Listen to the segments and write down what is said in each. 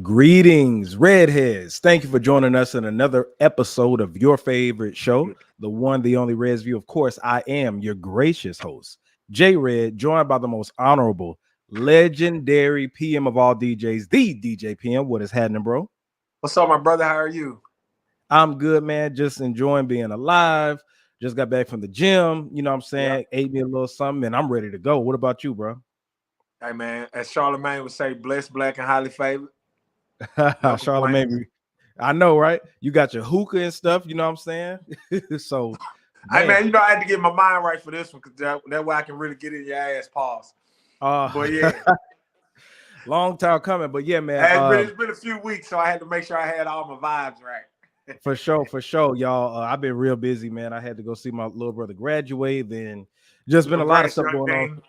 Greetings, redheads. Thank you for joining us in another episode of your favorite show, the one, the only Reds View. Of course, I am your gracious host, J Red, joined by the most honorable, legendary PM of all DJs, the DJ PM. What is happening, bro? What's up, my brother? How are you? I'm good, man. Just enjoying being alive. Just got back from the gym. You know what I'm saying? Ate me a little something, and I'm ready to go. What about you, bro? Hey, man, as Charlamagne would say, blessed, black, and highly favored. No Charlamagne, I know, right? You got your hookah and stuff, you know what I'm saying? So, hey, man, you know, I had to get my mind right for this one because that way I can really get in your ass. Pause. But yeah, long time coming. But yeah, man, it's been a few weeks, so I had to make sure I had all my vibes right. For sure, y'all. I've been real busy, man. I had to go see my little brother graduate. Then just been a lot of stuff going on.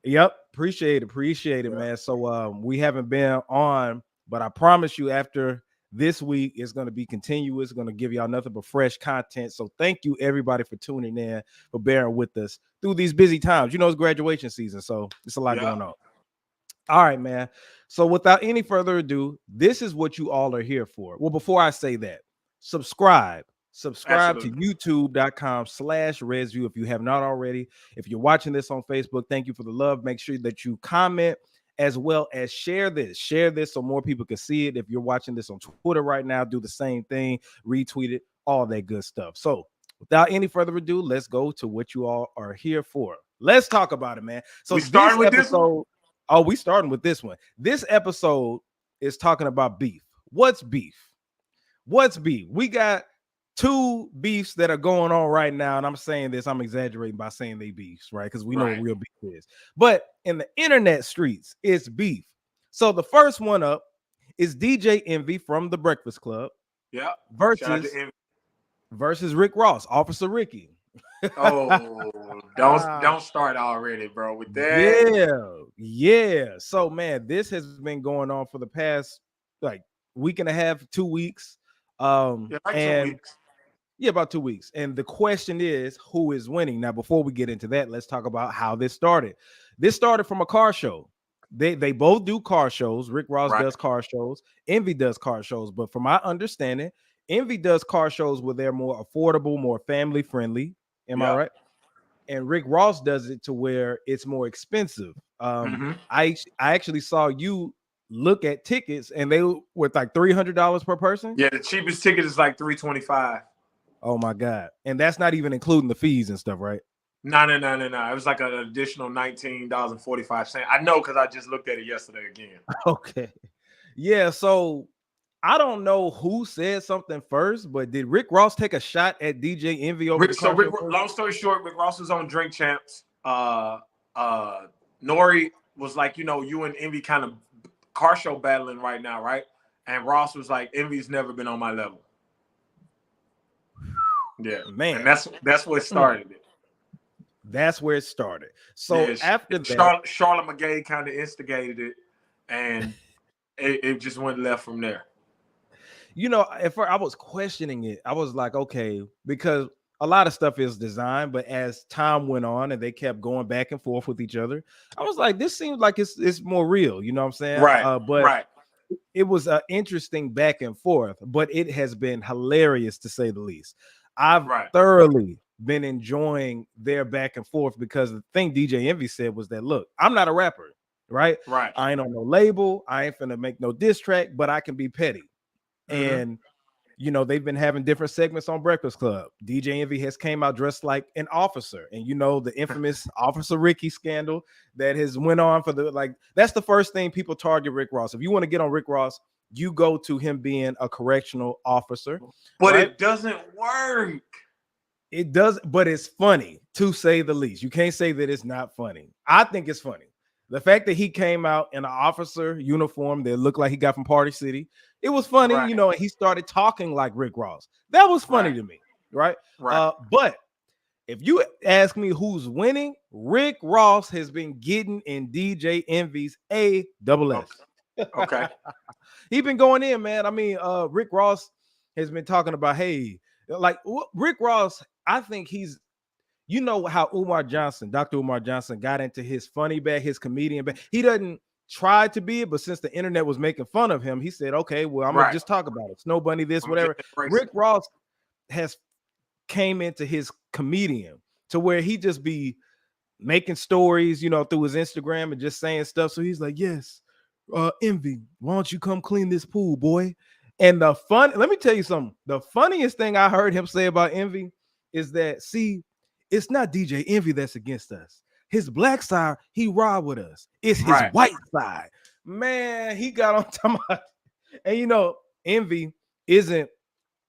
Yep, appreciate it, man. So we haven't been on, but I promise you, after this week, it's going to be continuous. Going to give y'all nothing but fresh content. So thank you, everybody, for tuning in, for bearing with us through these busy times. You know, it's graduation season, so it's a lot going on. All right, man. So without any further ado, this is what you all are here for. Well, before I say that, subscribe Absolutely. To youtube.com/RedsView if you have not already. If you're watching this on Facebook, thank you for the love. Make sure that you comment as well as share this so more people can see it. If you're watching this on Twitter right now, do the same thing, retweet it, all that good stuff. So without any further ado, let's go to what you all are here for. Let's talk about it, man. So we starting with this one? Oh, we starting with this one. This episode is talking about beef. What's beef? We got two beefs that are going on right now, and I'm saying this, I'm exaggerating by saying they beefs, right? Because we know what real beef is. But in the internet streets, it's beef. So the first one up is DJ Envy from The Breakfast Club. Yeah. Versus Rick Ross, Officer Ricky. Oh, don't start already, bro. With that. Yeah. So, man, this has been going on for the past like week and a half, 2 weeks. 2 weeks. Yeah, about 2 weeks. And the question is, who is winning? Now, before we get into that, let's talk about how this started. This started from a car show. They both do car shows. Rick Ross does car shows. Envy does car shows. But from my understanding, Envy does car shows where they're more affordable, more family friendly. Am I right? And Rick Ross does it to where it's more expensive. I actually saw you look at tickets, and they were like $300 per person. Yeah, the cheapest ticket is like $325. Oh my God. And that's not even including the fees and stuff, right? No. It was like an additional $19.45. I know because I just looked at it yesterday again. Okay. Yeah, so I don't know who said something first, but did Rick Ross take a shot at DJ Envy over long story short, Rick Ross was on Drink Champs. Nori was like, you and Envy kind of car show battling right now, right? And Ross was like, Envy's never been on my level. Yeah, man, and that's what started it. That's where it started. So after that, Charlotte McGay kind of instigated it, and it just went left from there. At first I was questioning it. I was like, okay, because a lot of stuff is designed, but as time went on and they kept going back and forth with each other, I was like, this seems like it's more real. You know what I'm saying? Right. It was an interesting back and forth, but it has been hilarious to say the least. I've thoroughly been enjoying their back and forth because the thing DJ Envy said was that, look, I'm not a rapper, right? I ain't on no label. I ain't finna make no diss track, but I can be petty. And, they've been having different segments on Breakfast Club. DJ Envy has came out dressed like an officer. And, the infamous Officer Ricky scandal that has went on for that's the first thing people target Rick Ross. If you want to get on Rick Ross, you go to him being a correctional officer. But it doesn't work. It does, but it's funny, to say the least. You can't say that it's not funny. I think it's funny. The fact that he came out in an officer uniform that looked like he got from Party City, it was funny, and he started talking like Rick Ross. That was funny to me, right? But if you ask me who's winning, Rick Ross has been getting in DJ Envy's ASS. Okay. He's been going in, man. I mean, Rick Ross has been talking about, hey, like Rick Ross, I think he's, how Dr. Umar Johnson got into his funny bag, his comedian bag. He doesn't tried to be it, but since the internet was making fun of him, he said, okay, well, I'm gonna just talk about it. Snow Bunny, this, whatever. Rick Ross has came into his comedian to where he just be making stories, you know, through his Instagram and just saying stuff. So he's like, yes, Envy, why don't you come clean this pool, boy? And let me tell you something. The funniest thing I heard him say about Envy is that, see, it's not DJ Envy that's against us. His black side, he ride with us. It's his white side. Man, he got on top. And you know, Envy isn't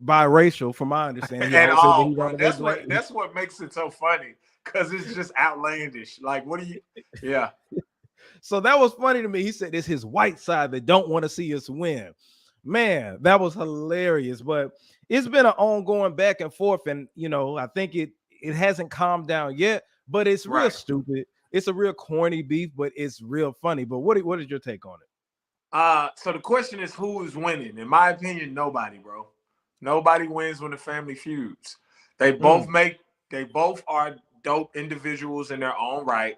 biracial, from my understanding. At all. That's what makes it so funny, because it's just outlandish. Like, what do you? Yeah. So that was funny to me. He said it's his white side that don't want to see us win. Man, that was hilarious. But it's been an ongoing back and forth, and you know, I think it hasn't calmed down yet. But it's real stupid. It's a real corny beef, but it's real funny. But what is your take on it? So the question is, who is winning? In my opinion, nobody, bro. Nobody wins when the family feuds. They both are dope individuals in their own right.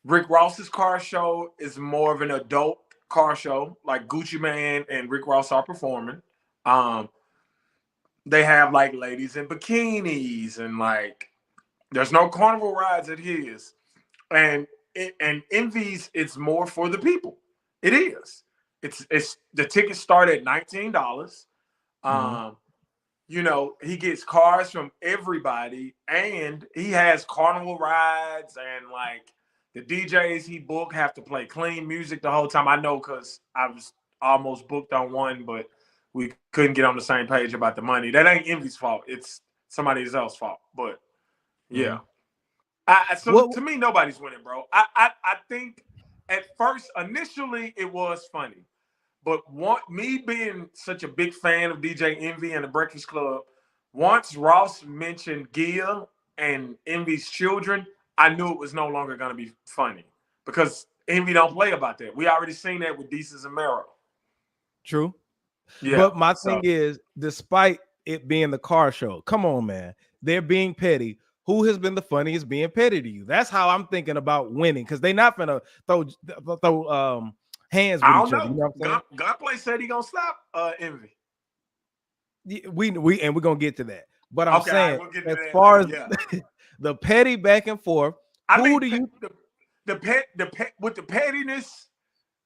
Rick Ross's car show is more of an adult car show, like Gucci Mane and Rick Ross are performing. They have like ladies in bikinis, and like there's no carnival rides at his. And Envy's, it's more for the people. It is. It's the tickets start at $19. You know, he gets cars from everybody, and he has carnival rides, and like the DJs he booked have to play clean music the whole time. I know, because I was almost booked on one, but we couldn't get on the same page about the money. That ain't Envy's fault. It's somebody else's fault. But yeah. To me, nobody's winning, bro. I think at first, initially, it was funny. But me being such a big fan of DJ Envy and the Breakfast Club, once Ross mentioned Gia and Envy's children, I knew it was no longer going to be funny, because Envy don't play about that. We already seen that with Desus and Mero. True. Yeah. But my thing is, despite it being the car show, come on, man, they're being petty. Who has been the funniest being petty to you? That's how I'm thinking about winning, because they're not gonna throw hands with each other. You know what I'm saying? Gunplay said he gonna slap Envy. Yeah, we're gonna get to that. But I'm saying, as far as the petty back and forth, with the pettiness,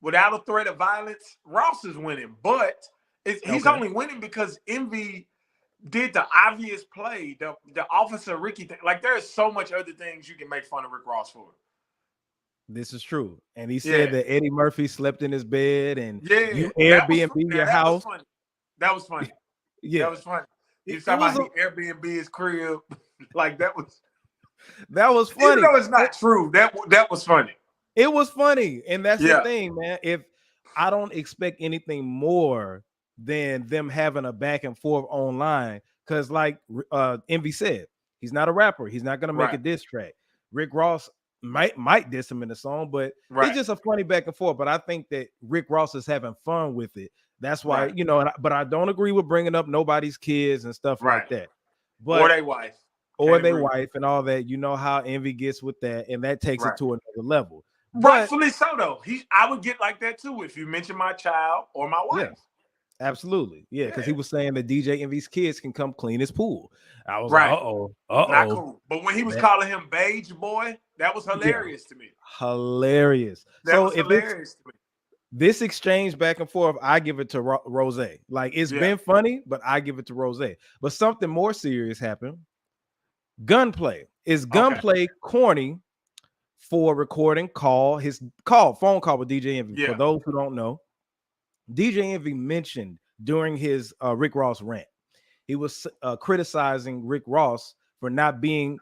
without a threat of violence, Ross is winning. But he's only winning because Envy did the obvious play, the Officer Ricky thing. Like, there's so much other things you can make fun of Rick Ross for. This is true. And he said that Eddie Murphy slept in his bed, and you Airbnb your house. That was funny. That was funny. He was talking about Airbnb his crib. Like, that was funny. Even though it's not true, that was funny. It was funny. And that's the thing, man. If I don't expect anything more than them having a back and forth online, because like Envy said, he's not a rapper. He's not going to make a diss track. Rick Ross might diss him in the song, but it's just a funny back and forth. But I think that Rick Ross is having fun with it. That's why, you know, but I don't agree with bringing up nobody's kids and stuff like that. But, or their wife. And all that. You know how Envy gets with that, and that takes it to another level. Rightfully so, though. I would get like that too if you mention my child or my wife. Yeah. Absolutely. Yeah, because he was saying that DJ Envy's kids can come clean his pool. I was like, not cool. But when he was calling him Beige Boy, that was hilarious to me. Hilarious. That was hilarious to me. This exchange back and forth, I give it to Rose. Like, it's been funny, but I give it to Rose. But something more serious happened. Gunplay. Is Gunplay corny for recording phone call with DJ Envy? Yeah. For those who don't know, DJ Envy mentioned during his Rick Ross rant, he was criticizing Rick Ross for not being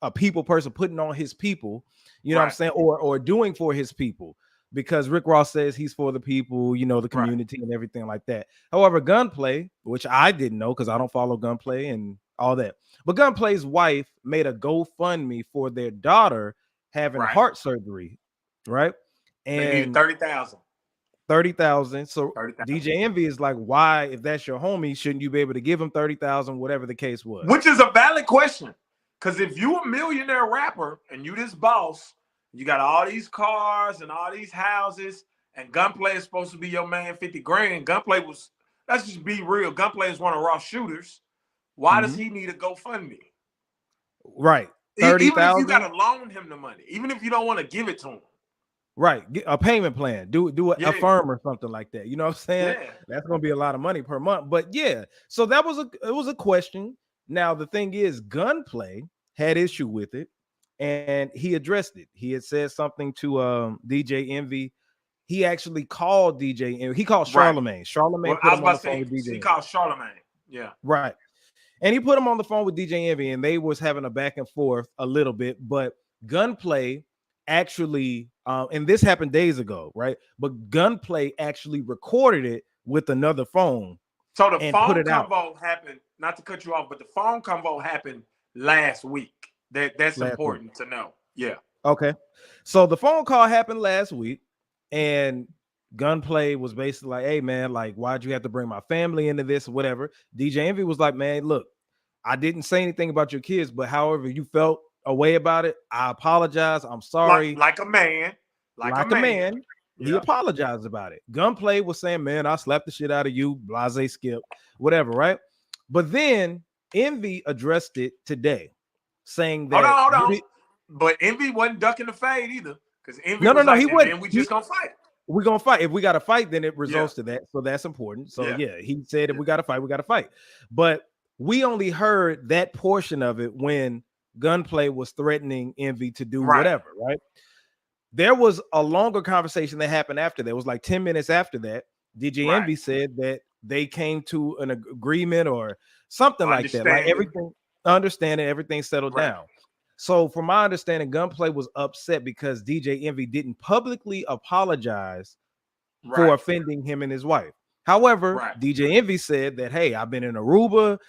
a people person, putting on his people, you know what I'm saying, or doing for his people, because Rick Ross says he's for the people, you know, the community and everything like that. However, Gunplay, which I didn't know because I don't follow Gunplay and all that, but Gunplay's wife made a GoFundMe for their daughter having heart surgery, right? And they needed $30,000. 30,000. So 30,000. DJ Envy is like, why, if that's your homie, shouldn't you be able to give him 30,000, whatever the case was? Which is a valid question, because if you a millionaire rapper and you this boss, You got all these cars and all these houses, and Gunplay is supposed to be your man 50 grand. Gunplay was, let's just be real. Gunplay is one of Ross shooters. Why does he need a GoFundMe? Right. Even if 30,000. you got to loan him the money, even if you don't want to give it to him. Right. Get a payment plan. Do a firm or something like that. You know what I'm saying? Yeah. That's going to be a lot of money per month. But yeah, so it was a question. Now the thing is, Gunplay had issue with it and he addressed it. He had said something to DJ Envy. He actually called DJ Envy. He called Charlemagne. Right. Charlemagne put him on the phone with DJ. He called Charlemagne. Yeah. Right. And he put him on the phone with DJ Envy and they was having a back and forth a little bit, but Gunplay actually and this happened days ago, right? But Gunplay actually recorded it with another phone. So the phone convo happened, not to cut you off, but the phone convo happened last week. That's important to know. Yeah. Okay. So the phone call happened last week and Gunplay was basically like, hey man, like, why'd you have to bring my family into this or whatever? DJ Envy was like, man, look, I didn't say anything about your kids, but however you felt a way about it, I apologize. I'm sorry. Like a man. Like a man. He apologized about it. Gunplay was saying, man, I slapped the shit out of you, blase skip, whatever, right? But then Envy addressed it today, saying that hold on. But Envy wasn't ducking the fade either. Because Envy he wasn't. We just gonna fight. We're gonna fight. If we gotta fight, then it results to that. So that's important. So he said if we gotta fight, we gotta fight. But we only heard that portion of it when Gunplay was threatening Envy to do whatever, right? There was a longer conversation that happened after that. It was like 10 minutes after that. DJ Envy said that they came to an agreement or something like that. Like everything settled down. So from my understanding, Gunplay was upset because DJ Envy didn't publicly apologize for offending him and his wife. However, DJ Envy said that, hey, I've been in Aruba.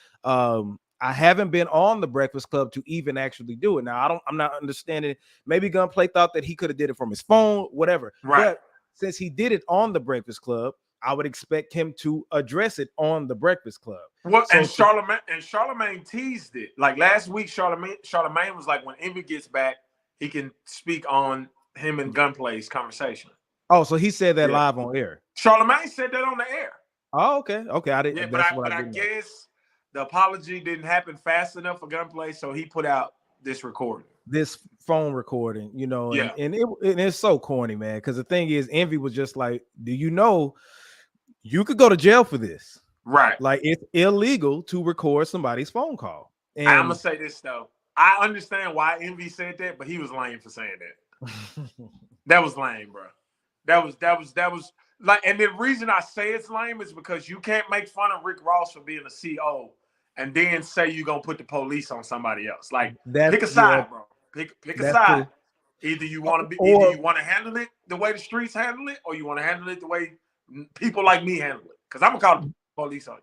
I haven't been on the Breakfast Club to even actually do it. Now, I'm not understanding. Maybe Gunplay thought that he could have did it from his phone, whatever. But since he did it on the Breakfast Club, I would expect him to address it on the Breakfast Club. Well, so, Charlemagne teased it. Like last week, Charlemagne was like, when Envy gets back, he can speak on him and Gunplay's conversation. Oh, so he said that live on air. Charlemagne said that on the air. Oh, okay. I didn't. Yeah, but I guess the apology didn't happen fast enough for Gunplay, so he put out this recording, this phone recording. You know, and it's so corny, man. Because the thing is, Envy was just like, "Do you know you could go to jail for this?" Right. Like it's illegal to record somebody's phone call. And I'm gonna say this though. I understand why Envy said that, but he was lame for saying that. That was lame, bro. That was like, and the reason I say it's lame is because you can't make fun of Rick Ross for being a CO and then say you're gonna put the police on somebody else. Like, pick a side, bro. Pick a side. Either you want to handle it the way the streets handle it, or you want to handle it the way people like me handle it. Because I'm gonna call the police on you.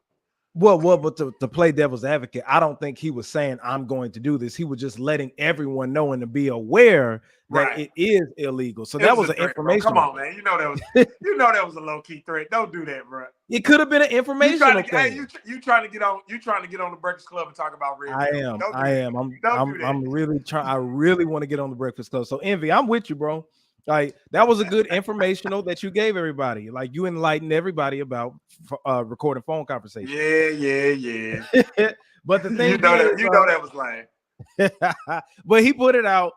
Well, but to play devil's advocate, I don't think he was saying I'm going to do this. He was just letting everyone know and to be aware that it is illegal. So that was an information. Come on, man. You know that was a low key threat. Don't do that, bro. It could have been an informational thing. You trying to get on the Breakfast Club and talk about Red. I am. I'm really trying. I really want to get on the Breakfast Club. So Envy, I'm with you, bro. Like that was a good informational that you gave everybody. Like you enlightened everybody about recording phone conversations. Yeah. But the thing that was lame. But he put it out,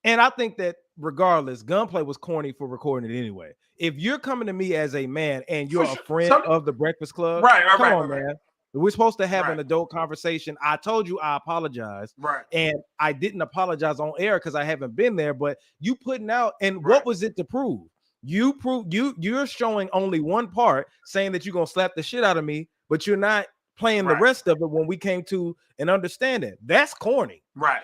and I think that regardless, Gunplay was corny for recording it anyway. If you're coming to me as a man and you're a friend of the Breakfast Club, come on, man. We're supposed to have an adult conversation. I told you I apologize. And I didn't apologize on air because I haven't been there. But you putting out, and what was it to prove? You're showing only one part, saying that you're gonna slap the shit out of me, but you're not playing the rest of it when we came to an understanding. That's corny. Right.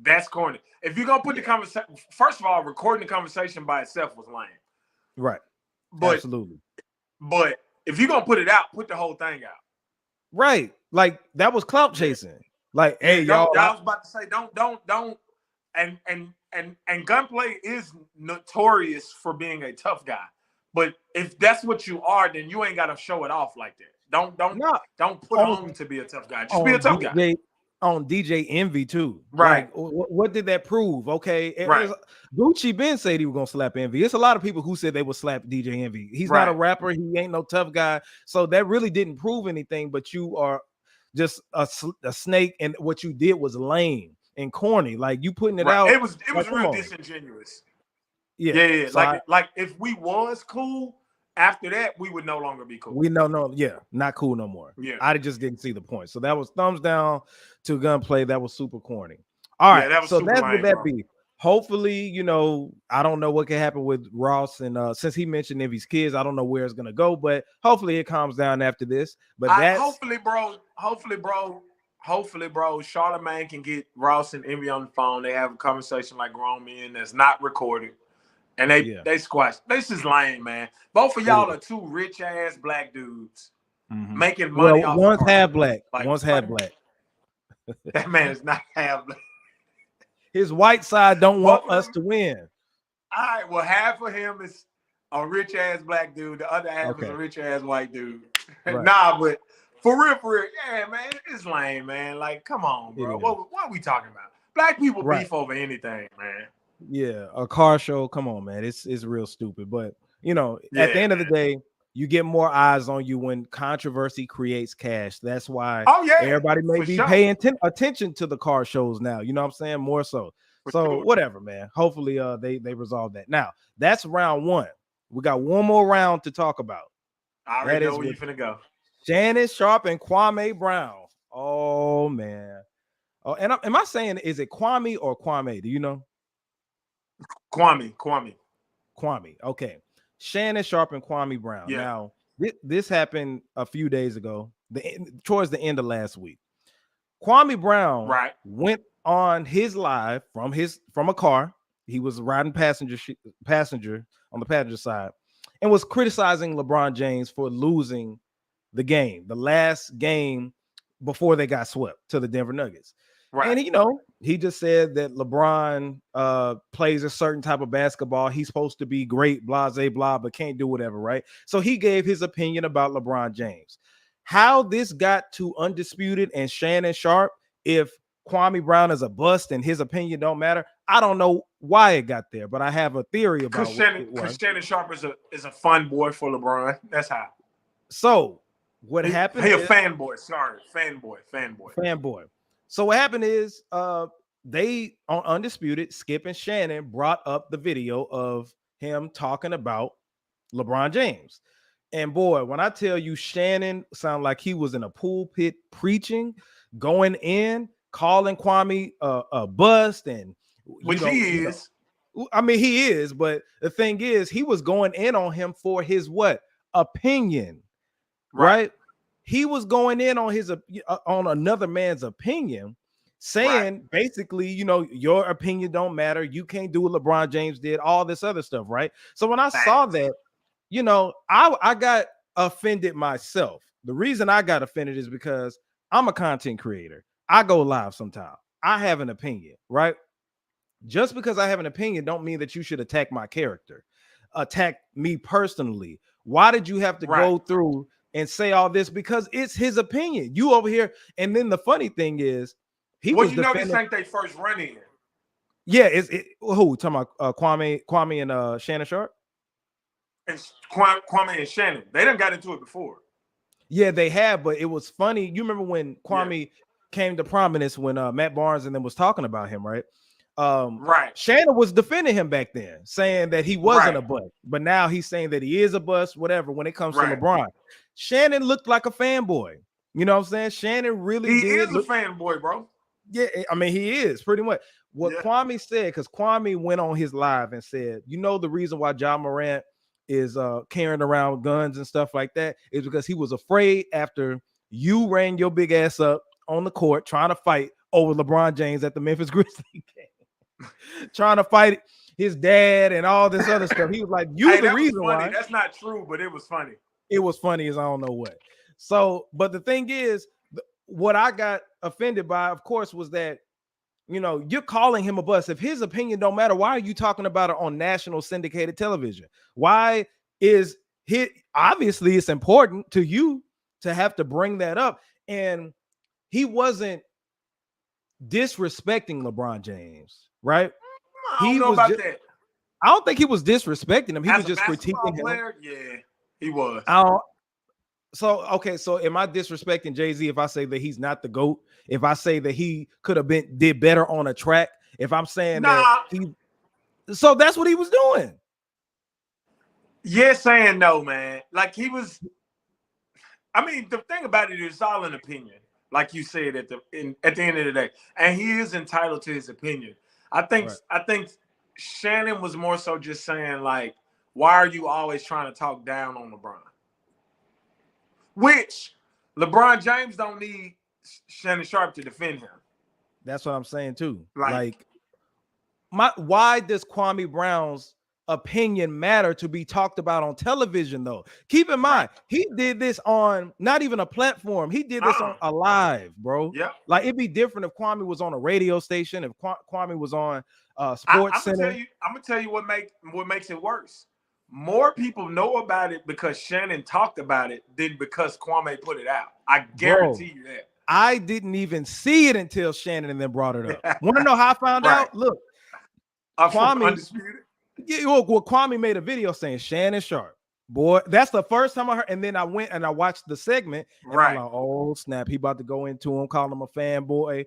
That's corny. If you're gonna put the conversation, first of all, recording the conversation by itself was lame. Right. Absolutely. But if you're gonna put it out, put the whole thing out. Right, like that was clout chasing. Like, hey, y'all. I was about to say, don't. And Gunplay is notorious for being a tough guy. But if that's what you are, then you ain't got to show it off like that. Don't put on to be a tough guy. Just be a tough guy. on DJ Envy too. Right. Like, what did that prove? Okay, Right. Gucci Ben said he was gonna slap Envy. It's a lot of people who said they would slap DJ Envy. He's not a rapper. He ain't no tough guy. So that really didn't prove anything. But you are just a snake, and what you did was lame and corny. Like, you putting it out. It was like, real disingenuous. Yeah. Yeah. So like if we was cool. After that, we would no longer be cool. Not cool no more. Yeah, I just didn't see the point. So that was thumbs down to Gunplay. That was super corny. All right, that was so super that's lame, what that bro. be. Hopefully, I don't know what can happen with Ross, and since he mentioned Envy's kids, I don't know where it's gonna go, but hopefully it calms down after this. But hopefully, bro, Charlamagne can get Ross and Envy on the phone. They have a conversation like grown men that's not recorded. And they squash. This is lame, man. Both of y'all are two rich ass black dudes making money off. One's half black. One's half black. That man is not half black. His white side don't want us to win. All right. Well, half of him is a rich ass black dude. The other half is a rich ass white dude. Right. Nah, but for real, yeah, man, it's lame, man. Like, come on, bro. What are we talking about? Black people beef over anything, man. Yeah, a car show. Come on, man. It's real stupid. But at the end of the day, you get more eyes on you when controversy creates cash. That's why everybody may be paying attention to the car shows now. You know what I'm saying? More so. Whatever, man. Hopefully they resolve that. Now, that's round one. We got one more round to talk about. I already know where you're finna go. Shannon Sharpe and Kwame Brown. Oh, man. Oh, and am I saying, is it Kwame or Kwame? Do you know? Kwame. Okay. Shannon Sharpe and Kwame Brown. Yeah. Now, this happened a few days ago, towards the end of last week. Kwame Brown went on his live from a car. He was riding passenger on the passenger side, and was criticizing LeBron James for losing the game, the last game before they got swept to the Denver Nuggets. Right. And he just said that LeBron plays a certain type of basketball. He's supposed to be great, blah, blah, but can't do whatever, right? So he gave his opinion about LeBron James. How this got to Undisputed and Shannon Sharpe, if Kwame Brown is a bust and his opinion don't matter, I don't know why it got there, but I have a theory about it. Because Shannon Sharpe is a fun boy for LeBron. That's how. So what happened? He a fanboy. Sorry, fanboy. So what happened is they on Undisputed, Skip and Shannon brought up the video of him talking about LeBron James. And boy, when I tell you, Shannon sounded like he was in a pulpit preaching, going in, calling Kwame a bust, and which he is. I mean, he is, but the thing is, he was going in on him for his opinion, right? He was going in on his on another man's opinion, saying basically, your opinion don't matter. You can't do what LeBron James did, all this other stuff, right? So when I saw that, I got offended myself. The reason I got offended is because I'm a content creator. I go live sometimes. I have an opinion, right? Just because I have an opinion don't mean that you should attack my character, attack me personally. Why did you have to go through and say all this? Because it's his opinion. You over here. And then the funny thing is, this ain't their first run in. Yeah, who talking about Kwame and Shannon Sharpe? And Kwame and Shannon. They done got into it before. Yeah, they have, but it was funny. You remember when Kwame came to prominence when Matt Barnes and them was talking about him, right? Shannon was defending him back then, saying that he wasn't a bust, but now he's saying that he is a bust, whatever, when it comes to LeBron. Shannon looked like a fanboy. You know what I'm saying? Shannon really is a fanboy, bro. Yeah, I mean, he is pretty much. What Kwame said, because Kwame went on his live and said, the reason why Ja Morant is carrying around guns and stuff like that is because he was afraid after you ran your big ass up on the court trying to fight over LeBron James at the Memphis Grizzlies game. Trying to fight his dad and all this other stuff. He was like, the reason why. That's not true, but it was funny. It was funny as I don't know what. So, but the thing is, what I got offended by, of course, was that, you're calling him a bust. If his opinion don't matter, why are you talking about it on national syndicated television? Why is obviously it's important to you to have to bring that up. And he wasn't disrespecting LeBron James, right? I don't know about that. I don't think he was disrespecting him. He was just critiquing him. Player, yeah, he was. So am I disrespecting Jay-Z if I say that he's not the GOAT? If I say that he could have did better on a track? If I'm saying that so that's what he was doing. Yeah, saying no, man. Like he was. I mean, the thing about it is it's all an opinion, like you said at the end of the day, and he is entitled to his opinion. I think Shannon was more so just saying like, why are you always trying to talk down on LeBron? Which LeBron James don't need Shannon Sharpe to defend him. That's what I'm saying too. Why does Kwame Brown's opinion matter to be talked about on television though? Keep in mind, he did this on not even a platform. He did this on a live, bro. Yeah. Like it'd be different if Kwame was on a radio station, if Kwame was on Sports Center. I'm gonna tell you what makes it worse. More people know about it because Shannon talked about it than because Kwame put it out. I guarantee you that. I didn't even see it until Shannon and then brought it up. Want to know how I found out? Look, Kwame Undisputed. Yeah, well, Kwame made a video saying Shannon Sharpe. Boy, that's the first time I heard. And then I went and I watched the segment. And I'm like, oh snap, he about to go into him, calling him a fanboy.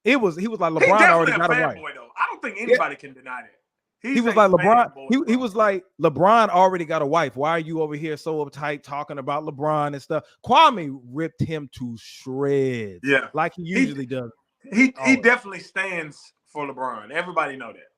He was like LeBron already got a wife. Though. I don't think anybody can deny that. He was like LeBron. He was like LeBron already got a wife. Why are you over here so uptight talking about LeBron and stuff? Kwame ripped him to shreds. Yeah, like he usually does. He definitely stands for LeBron. Everybody know that.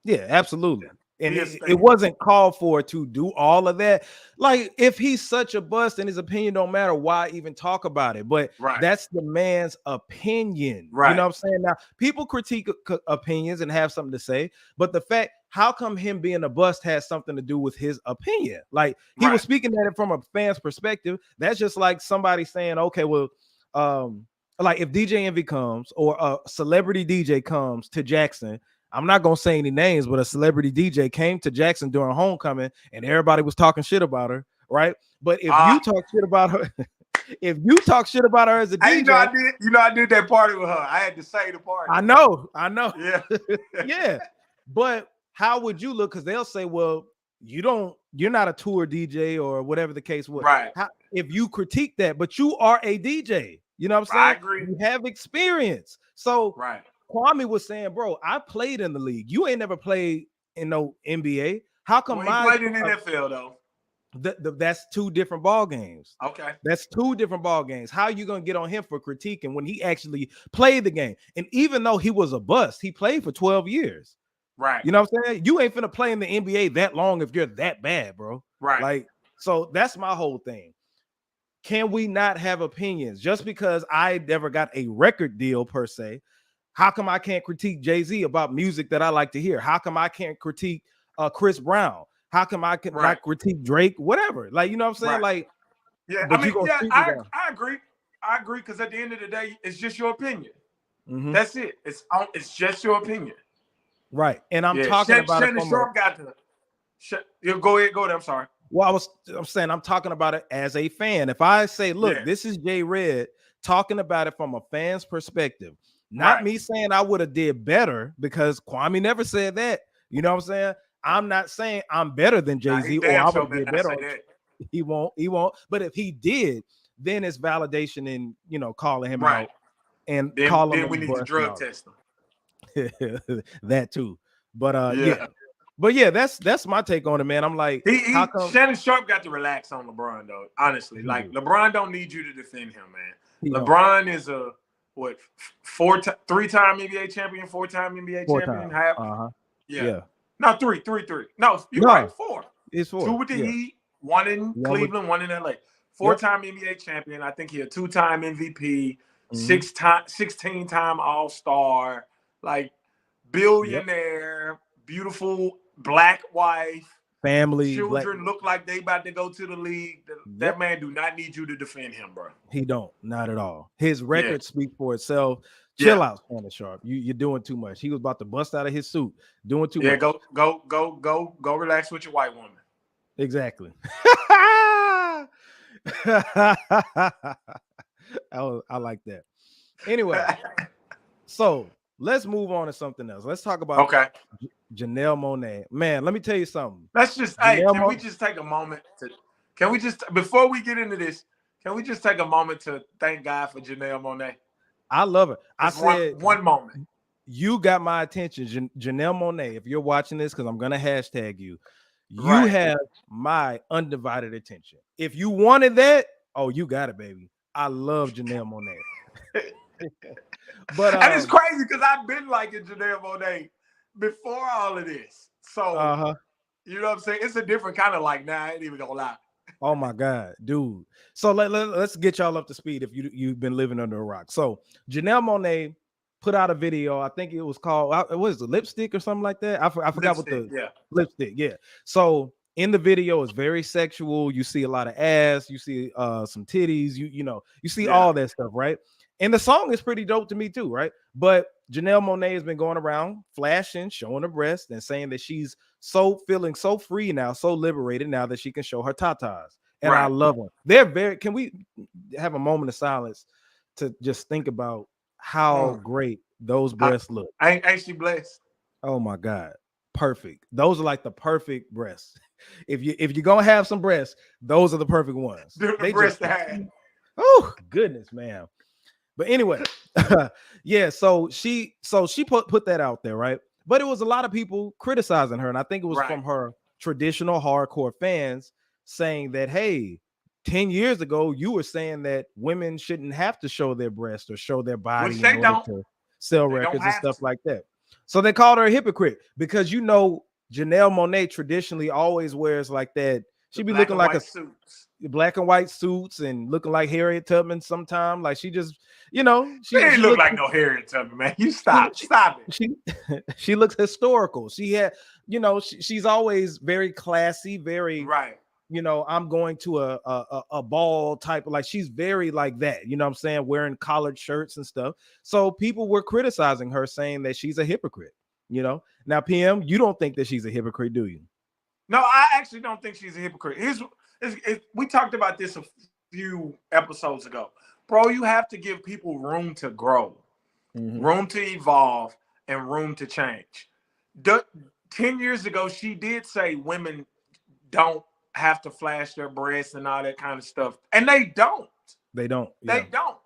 Yeah, absolutely. And it wasn't called for to do all of that. Like, if he's such a bust and his opinion don't matter, why even talk about it? But that's the man's opinion. Right. You know what I'm saying? Now, people critique opinions and have something to say, but the fact, how come him being a bust has something to do with his opinion? Like, he was speaking at it from a fan's perspective. That's just like somebody saying, okay, well, like if DJ Envy comes or a celebrity DJ comes to Jackson, I'm not gonna say any names, but a celebrity DJ came to Jackson during homecoming and everybody was talking shit about her, right? But if you talk shit about her, if you talk shit about her as a DJ, I did that party with her. I had to say the party. I know. Yeah. Yeah. But how would you look? Because they'll say, well, you're not a tour DJ or whatever the case was. Right. If you critique that, but you are a DJ, you know what I'm saying? I agree. You have experience. So right. Kwame was saying, bro, I played in the league. You ain't never played in no NBA. How come he played in the NFL though? That's two different ball games. Okay. That's two different ball games. How are you going to get on him for critiquing when he actually played the game? And even though he was a bust, he played for 12 years. Right. You know what I'm saying? You ain't finna play in the NBA that long if you're that bad, bro. Right. Like, so that's my whole thing. Can we not have opinions? Just because I never got a record deal per se, how come I can't critique Jay-Z about music that I like to hear? How come I can't critique Chris Brown? How come I can not critique Drake? Whatever. Like, you know what I'm saying? Like, yeah, I mean, I agree. I agree because at the end of the day, it's just your opinion. Mm-hmm. That's it. It's just your opinion. Right. And I'm talking about Shannon Sharpe got to go ahead. I'm sorry. Well, I'm saying I'm talking about it as a fan. If I say, look, this is Jay Red talking about it from a fan's perspective. Not me saying I would have did better because Kwame never said that. You know what I'm saying? I'm not saying I'm better than Jay-Z or I would did better. He won't. But if he did, then it's validation in, you know, calling him out and calling him. Then we need to drug test him. That too. But yeah. But yeah, that's my take on it, man. I'm like, how come Shannon Sharpe got to relax on LeBron though? Honestly, like LeBron don't need you to defend him, man. LeBron is a three-time NBA champion, four-time NBA champion. Yeah. No, three. No, you're right. Four. It's four. 2 with the Heat, 1 in Cleveland, 1 in LA. 4-time NBA champion. I think he a 2-time MVP, 16-time All-Star, like billionaire, beautiful black wife, family, children look like they about to go to the league. That man do not need you to defend him, bro. He don't, not at all. His record speaks for itself. Chill out, Shannon Sharpe. You're doing too much. He was about to bust out of his suit, doing too much. Go relax with your white woman. Exactly. I like that. Anyway, So let's move on to something else. Let's talk about Janelle Monae. Man, let me tell you something. Let's just can we just take a moment to before we get into this, can we just take a moment to thank God for Janelle Monae? I love her. I said one moment. You got my attention, Janelle Monae. If you're watching this, because I'm gonna hashtag you, you have my undivided attention. If you wanted that, oh, you got it, baby. I love Janelle Monae. But and it's crazy because I've been liking Janelle Monae before all of this. So you know what I'm saying? It's a different kind of like now. I ain't even gonna lie. Oh my God, dude. So let's get y'all up to speed if you've been living under a rock. So Janelle Monae put out a video. I think it was called, what is it, Lipstick or something like that? I forgot what the Lipstick. Yeah. So in the video, it's very sexual. You see a lot of ass. You see some titties. You see all that stuff, right? And the song is pretty dope to me too, right? But Janelle Monae has been going around flashing, showing her breast, and saying that she's feeling so free now, so liberated now that she can show her tatas. And I love them. They're very. Can we have a moment of silence to just think about how great those breasts look? Ain't she blessed? Oh my God, perfect. Those are like the perfect breasts. If you're gonna have some breasts, those are the perfect ones. The breasts to have. Oh goodness, man. But anyway, yeah. So she put that out there, right? But it was a lot of people criticizing her, and I think it was from her traditional hardcore fans saying that, hey, 10 years ago, you were saying that women shouldn't have to show their breast or show their body in order to sell records and stuff like that. So they called her a hypocrite because Janelle Monae traditionally always wears like that. She be looking like black and white suits and looking like Harriet Tubman sometime. Like she just, she didn't look like no Harriet Tubman, man. You stop it. She looks historical. She had, she's always very classy, very I'm going to a ball type of, like, she's very like that, you know what I'm saying, wearing collared shirts and stuff. So people were criticizing her, saying that she's a hypocrite. Now PM, you don't think that she's a hypocrite, do you? No, I actually don't think she's a hypocrite. We talked about this a few episodes ago. Bro, you have to give people room to grow, room to evolve, and room to change. 10 years ago, she did say women don't have to flash their breasts and all that kind of stuff. And they don't. They don't. Yeah. They don't.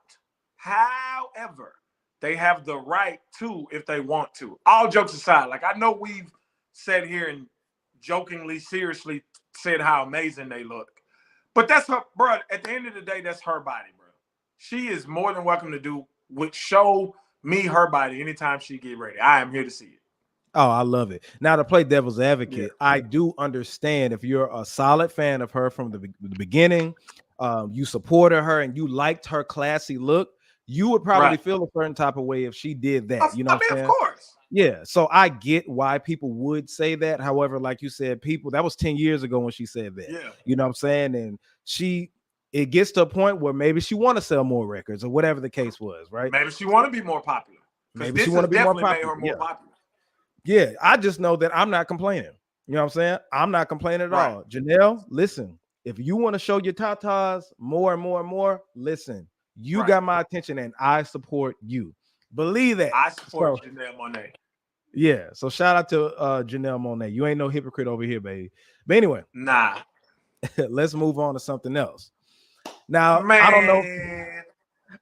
However, they have the right to if they want to. All jokes aside, like, I know we've sat here and jokingly, seriously said how amazing they look. But that's her, bro. At the end of the day, that's her body, bro. She is more than welcome to show me her body anytime she get ready. I am here to see it. Oh, I love it. Now, to play devil's advocate, I do understand if you're a solid fan of her from the beginning, you supported her and you liked her classy look, you would probably feel a certain type of way if she did that. What I'm saying? Of course. Yeah, so I get why people would say that. However, like you said, that was 10 years ago when she said that. Yeah. You know what I'm saying? And it gets to a point where maybe she want to sell more records or whatever the case was, right? Maybe she want to be more popular. Maybe she want to be more popular. Yeah, I just know that I'm not complaining. You know what I'm saying? I'm not complaining at all. Janelle, listen, if you want to show your tatas more and more and more, listen, you got my attention and I support you. Believe that. I support Janelle Monae. Yeah. So shout out to Janelle Monae. You ain't no hypocrite over here, baby. But anyway, nah. Let's move on to something else. Now, man.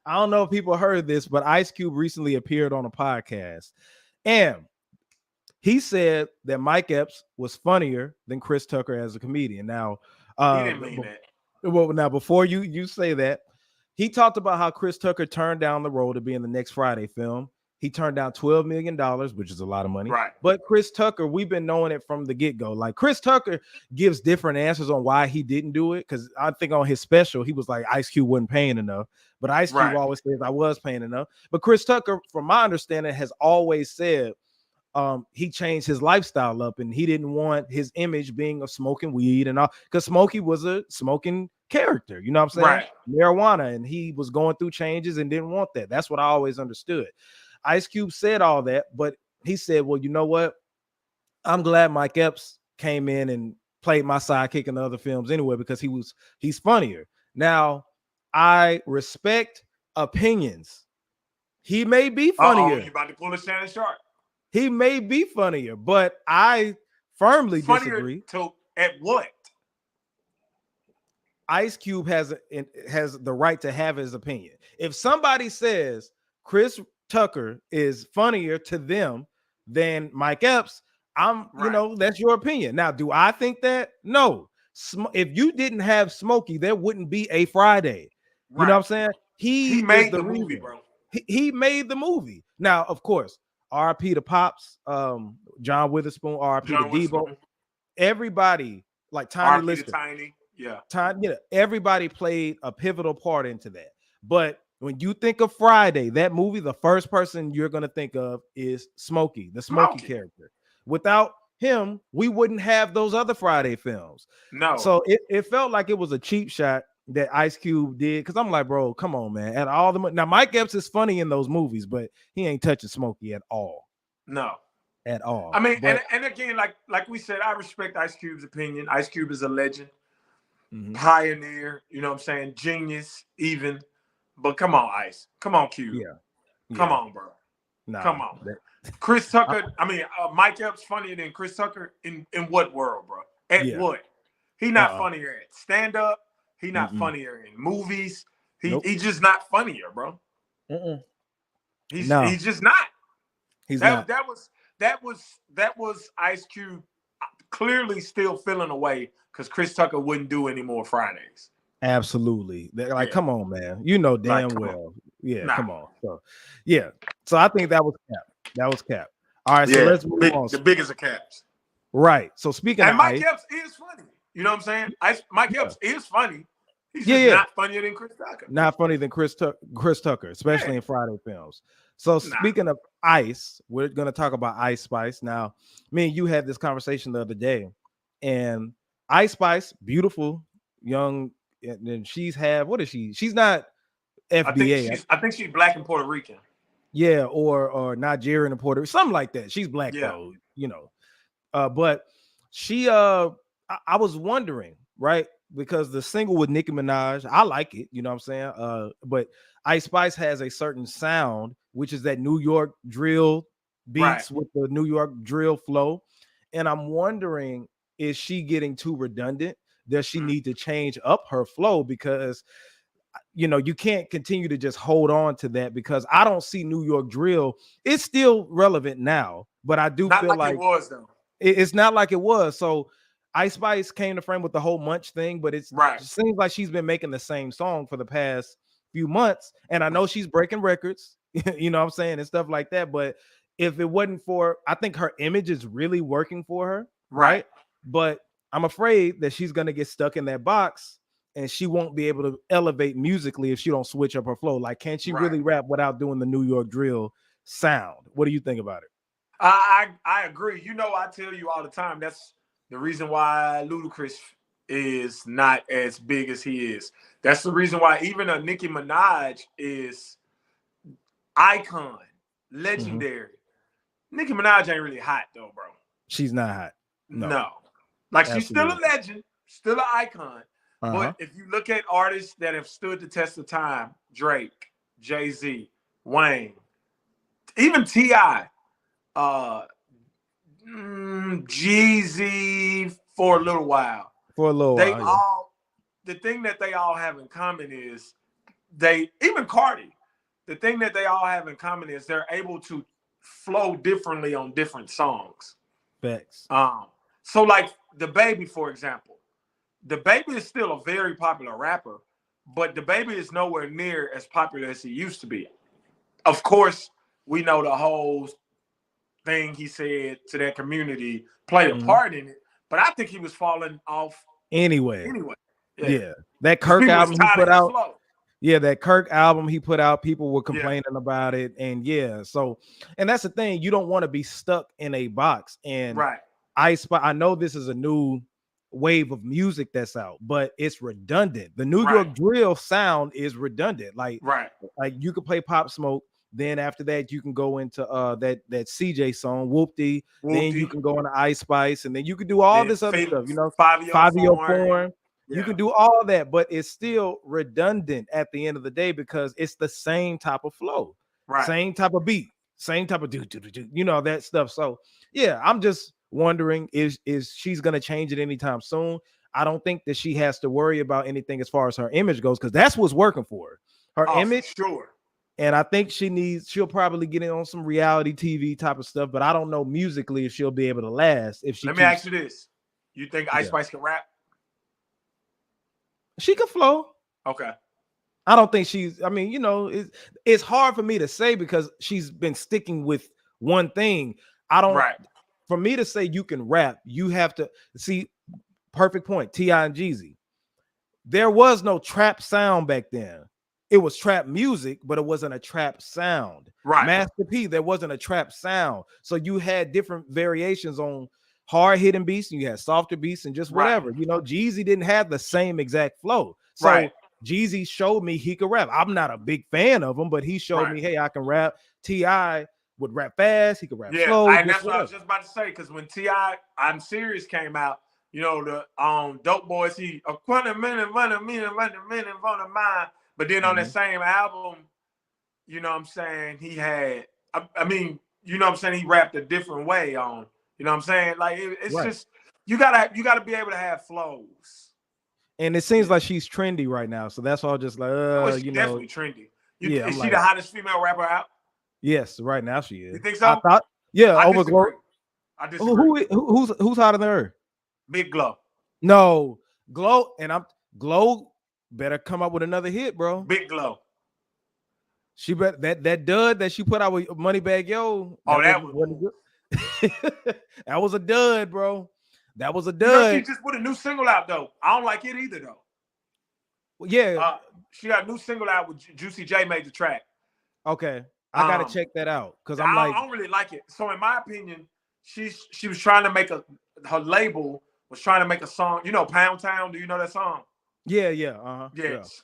I don't know if people heard this, but Ice Cube recently appeared on a podcast, and he said that Mike Epps was funnier than Chris Tucker as a comedian. Now, he didn't mean that. Well, now before you say that, he talked about how Chris Tucker turned down the role to be in the next Friday film. He turned down $12 million, which is a lot of money. Right. But Chris Tucker, we've been knowing it from the get-go. Like, Chris Tucker gives different answers on why he didn't do it. Because I think on his special, he was like, Ice Cube wasn't paying enough. But Ice Cube always says, I was paying enough. But Chris Tucker, from my understanding, has always said he changed his lifestyle up and he didn't want his image being of smoking weed and all. Because Smokey was a smoking character, you know what I'm saying? Marijuana, and he was going through changes and didn't want that. That's what I always understood. Ice Cube said all that, but he said, well, you know what? I'm glad Mike Epps came in and played my sidekick in the other films anyway, because he's funnier. Now, I respect opinions. He may be funnier. You about to pull a Shannon Sharpe. He may be funnier, but I firmly disagree. At what? Ice Cube has the right to have his opinion. If somebody says Chris Tucker is funnier to them than Mike Epps, that's your opinion. Now, do I think that? No. If you didn't have Smokey, there wouldn't be a Friday. You know what I'm saying? He made the movie, bro. He made the movie. Now, of course, RP to Pops, John Witherspoon, RP to Debo. Everybody, like Tiny Lister. Tiny. Yeah. Everybody played a pivotal part into that. But when you think of Friday, that movie, the first person you're going to think of is Smokey, the Smokey character. Without him, we wouldn't have those other Friday films. No. So it felt like it was a cheap shot that Ice Cube did, because I'm like, bro, come on, man. At all the now, Mike Epps is funny in those movies, but he ain't touching Smokey at all. No. At all. I mean, and again, like we said, I respect Ice Cube's opinion. Ice Cube is a legend. Pioneer, you know what I'm saying? Genius, even. But come on, Ice. Come on, Cube. Yeah. Come on, bro. Nah, come on. Chris Tucker, Mike Epps funnier than Chris Tucker in what world, bro? At what? He not funnier at stand-up. He not funnier in movies. He's just not funnier, bro. He's just not. He's not. That was Ice Cube clearly still feeling away because Chris Tucker wouldn't do any more Fridays. Absolutely. Come on, man. You know damn well. Come on. So I think that was cap. All right, so let's move on. The biggest of caps. Right. So speaking of Mike Epps is funny. You know what I'm saying? Mike Epps is funny. He's just not funnier than Chris Tucker. Not funnier than Chris Tucker, especially in Friday films. So speaking of Ice, we're going to talk about Ice Spice. Now, me and you had this conversation the other day, and Ice Spice, beautiful, young, and what is she? She's not FBA. I think she's Black and Puerto Rican. Yeah, or Nigerian and Puerto Rican, something like that. She's Black though, you know. But she, I was wondering, right? Because the single with Nicki Minaj, I like it, you know what I'm saying? But Ice Spice has a certain sound, which is that New York drill beats with the New York drill flow. And I'm wondering, is she getting too redundant? Does she need to change up her flow? Because, you know, you can't continue to just hold on to that, because I don't see New York drill. It's still relevant now, but I do feel like it was, though. It's not like it was. So Ice Spice came to frame with the whole Munch thing, but it seems like she's been making the same song for the past few months. And I know she's breaking records, you know what I'm saying, and stuff like that. But if it wasn't for, I think her image is really working for her. Right. But I'm afraid that she's going to get stuck in that box and she won't be able to elevate musically if she don't switch up her flow. Like, can she really rap without doing the New York drill sound? What do you think about it? I agree. You know, I tell you all the time, that's the reason why Ludacris is not as big as he is. That's the reason why even a Nicki Minaj is icon, legendary. Nicki Minaj ain't really hot though, bro. She's not hot. No. Like, she's still a legend, still an icon. But if you look at artists that have stood the test of time, Drake, Jay-Z, Wayne, even T.I., Jeezy for a little while. The thing that they all have in common is even Cardi, the thing that they all have in common is they're able to flow differently on different songs. Facts. So like DaBaby, for example, DaBaby is still a very popular rapper, but DaBaby is nowhere near as popular as he used to be. Of course, we know the whole thing he said to that community played a part in it, but I think he was falling off anyway. Yeah. That Kirk album he put out. Yeah, that Kirk album he put out, people were complaining about it. And and that's the thing, you don't want to be stuck in a box. And I know this is a new wave of music that's out, but it's redundant. The New York drill sound is redundant. Like you could play Pop Smoke, then after that you can go into that CJ song Whoopty. Then you can go into Ice Spice, and then you can do all this other stuff, you know, 5-Year Form. You can do all that, but it's still redundant at the end of the day because it's the same type of flow. Right. Same type of beat, same type of you know, that stuff. So yeah, I'm just wondering, is she's gonna change it anytime soon? I don't think that she has to worry about anything as far as her image goes, because that's what's working for her. Her image, for sure. And I think she'll probably get in on some reality TV type of stuff, but I don't know musically if she'll be able to last. If she Let me ask you this. You think Ice Spice can rap? She can flow. Okay. I don't think I mean, you know, it's hard for me to say because she's been sticking with one thing. For me to say you can rap, you have to see, perfect point, T.I. and Jeezy. There was no trap sound back then. It was trap music, but it wasn't a trap sound. Right. Master P, there wasn't a trap sound. So you had different variations on hard hitting beats, and you had softer beats and just whatever. You know, Jeezy didn't have the same exact flow. So Jeezy showed me he could rap. I'm not a big fan of him, but he showed me, hey, I can rap. T.I. would rap fast, he could rap slow. And that's what I was just about to say, because when T.I. I'm Serious came out, you know, the Dope Boys, he a minute, but then on that same album, you know what I'm saying, he had, I mean, you know what I'm saying, he rapped a different way on, you know what I'm saying? Like, it's just, you gotta be able to have flows. And it seems like she's trendy right now, so that's all just like, she's definitely trendy. Is she the hottest female rapper out? Yes, right now she is. You think so? I over Glow. I disagree. Who's hotter than her? Big Glow. No, Glow, and Glow better come up with another hit, bro. Big Glow. She that dud that she put out with Moneybagg Yo. That was good. That was a dud, bro. That was a dud. You know, she just put a new single out though. I don't like it either though. Well, yeah. She got a new single out with Juicy J made the track. Okay. I gotta check that out because I don't really like it. So in my opinion, she was trying to make her label was trying to make a song. You know, Pound Town. Do you know that song? Yeah. Yeah.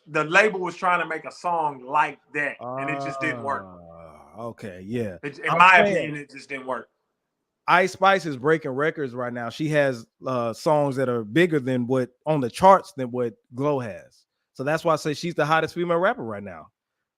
The label was trying to make a song like that, and it just didn't work. Okay, yeah. In my opinion, it just didn't work. Ice Spice is breaking records right now. She has songs that are bigger than what on the charts than what Glow has. So that's why I say she's the hottest female rapper right now.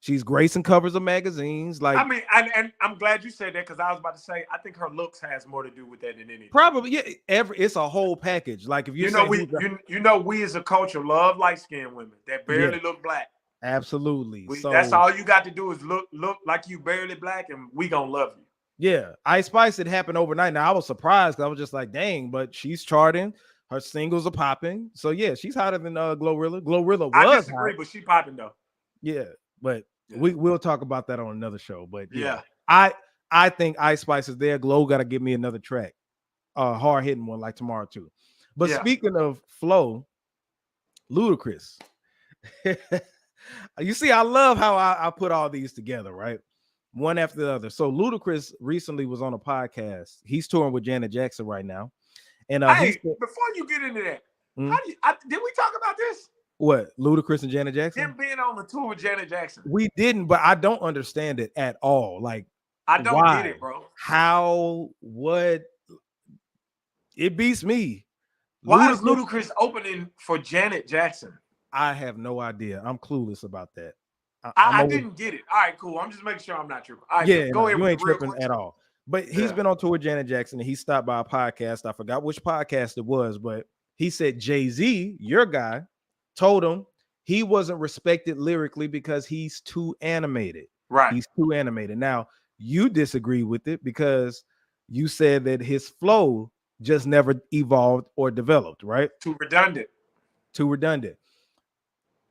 She's gracing covers of magazines. Like, I mean, and I'm glad you said that because I was about to say I think her looks has more to do with that than anything. Probably, yeah. It's a whole package. Like if you say we as a culture love light-skinned women that barely look black. Absolutely. So that's all you got to do is look like you barely black, and we gonna love you. Yeah, Ice Spice, it happened overnight. Now I was surprised because I was just like, dang, but she's charting. Her singles are popping. So yeah, she's hotter than Glorilla. Glorilla was. I disagree, but she popping though. Yeah, but we'll talk about that on another show. But yeah. I think Ice Spice is there. Glow got to give me another track, hard hitting one like tomorrow too. But speaking of flow, Ludacris. You see, I love how I put all these together, right? One after the other. So Ludacris recently was on a podcast. He's touring with Janet Jackson right now. And before you get into that, did we talk about this? What, Ludacris and Janet Jackson? Him being on the tour with Janet Jackson. We didn't, but I don't understand it at all. Like, I don't get it, bro. How? What? It beats me. Why is Ludacris opening for Janet Jackson? I have no idea. I'm clueless about that. I didn't get it. All right, cool. I'm just making sure I'm not tripping. All right, go ahead. You ain't tripping at all. But he's been on tour with Janet Jackson, and he stopped by a podcast. I forgot which podcast it was, but he said Jay-Z, your guy, told him he wasn't respected lyrically because he's too animated. Right. He's too animated. Now, you disagree with it because you said that his flow just never evolved or developed, right? Too redundant.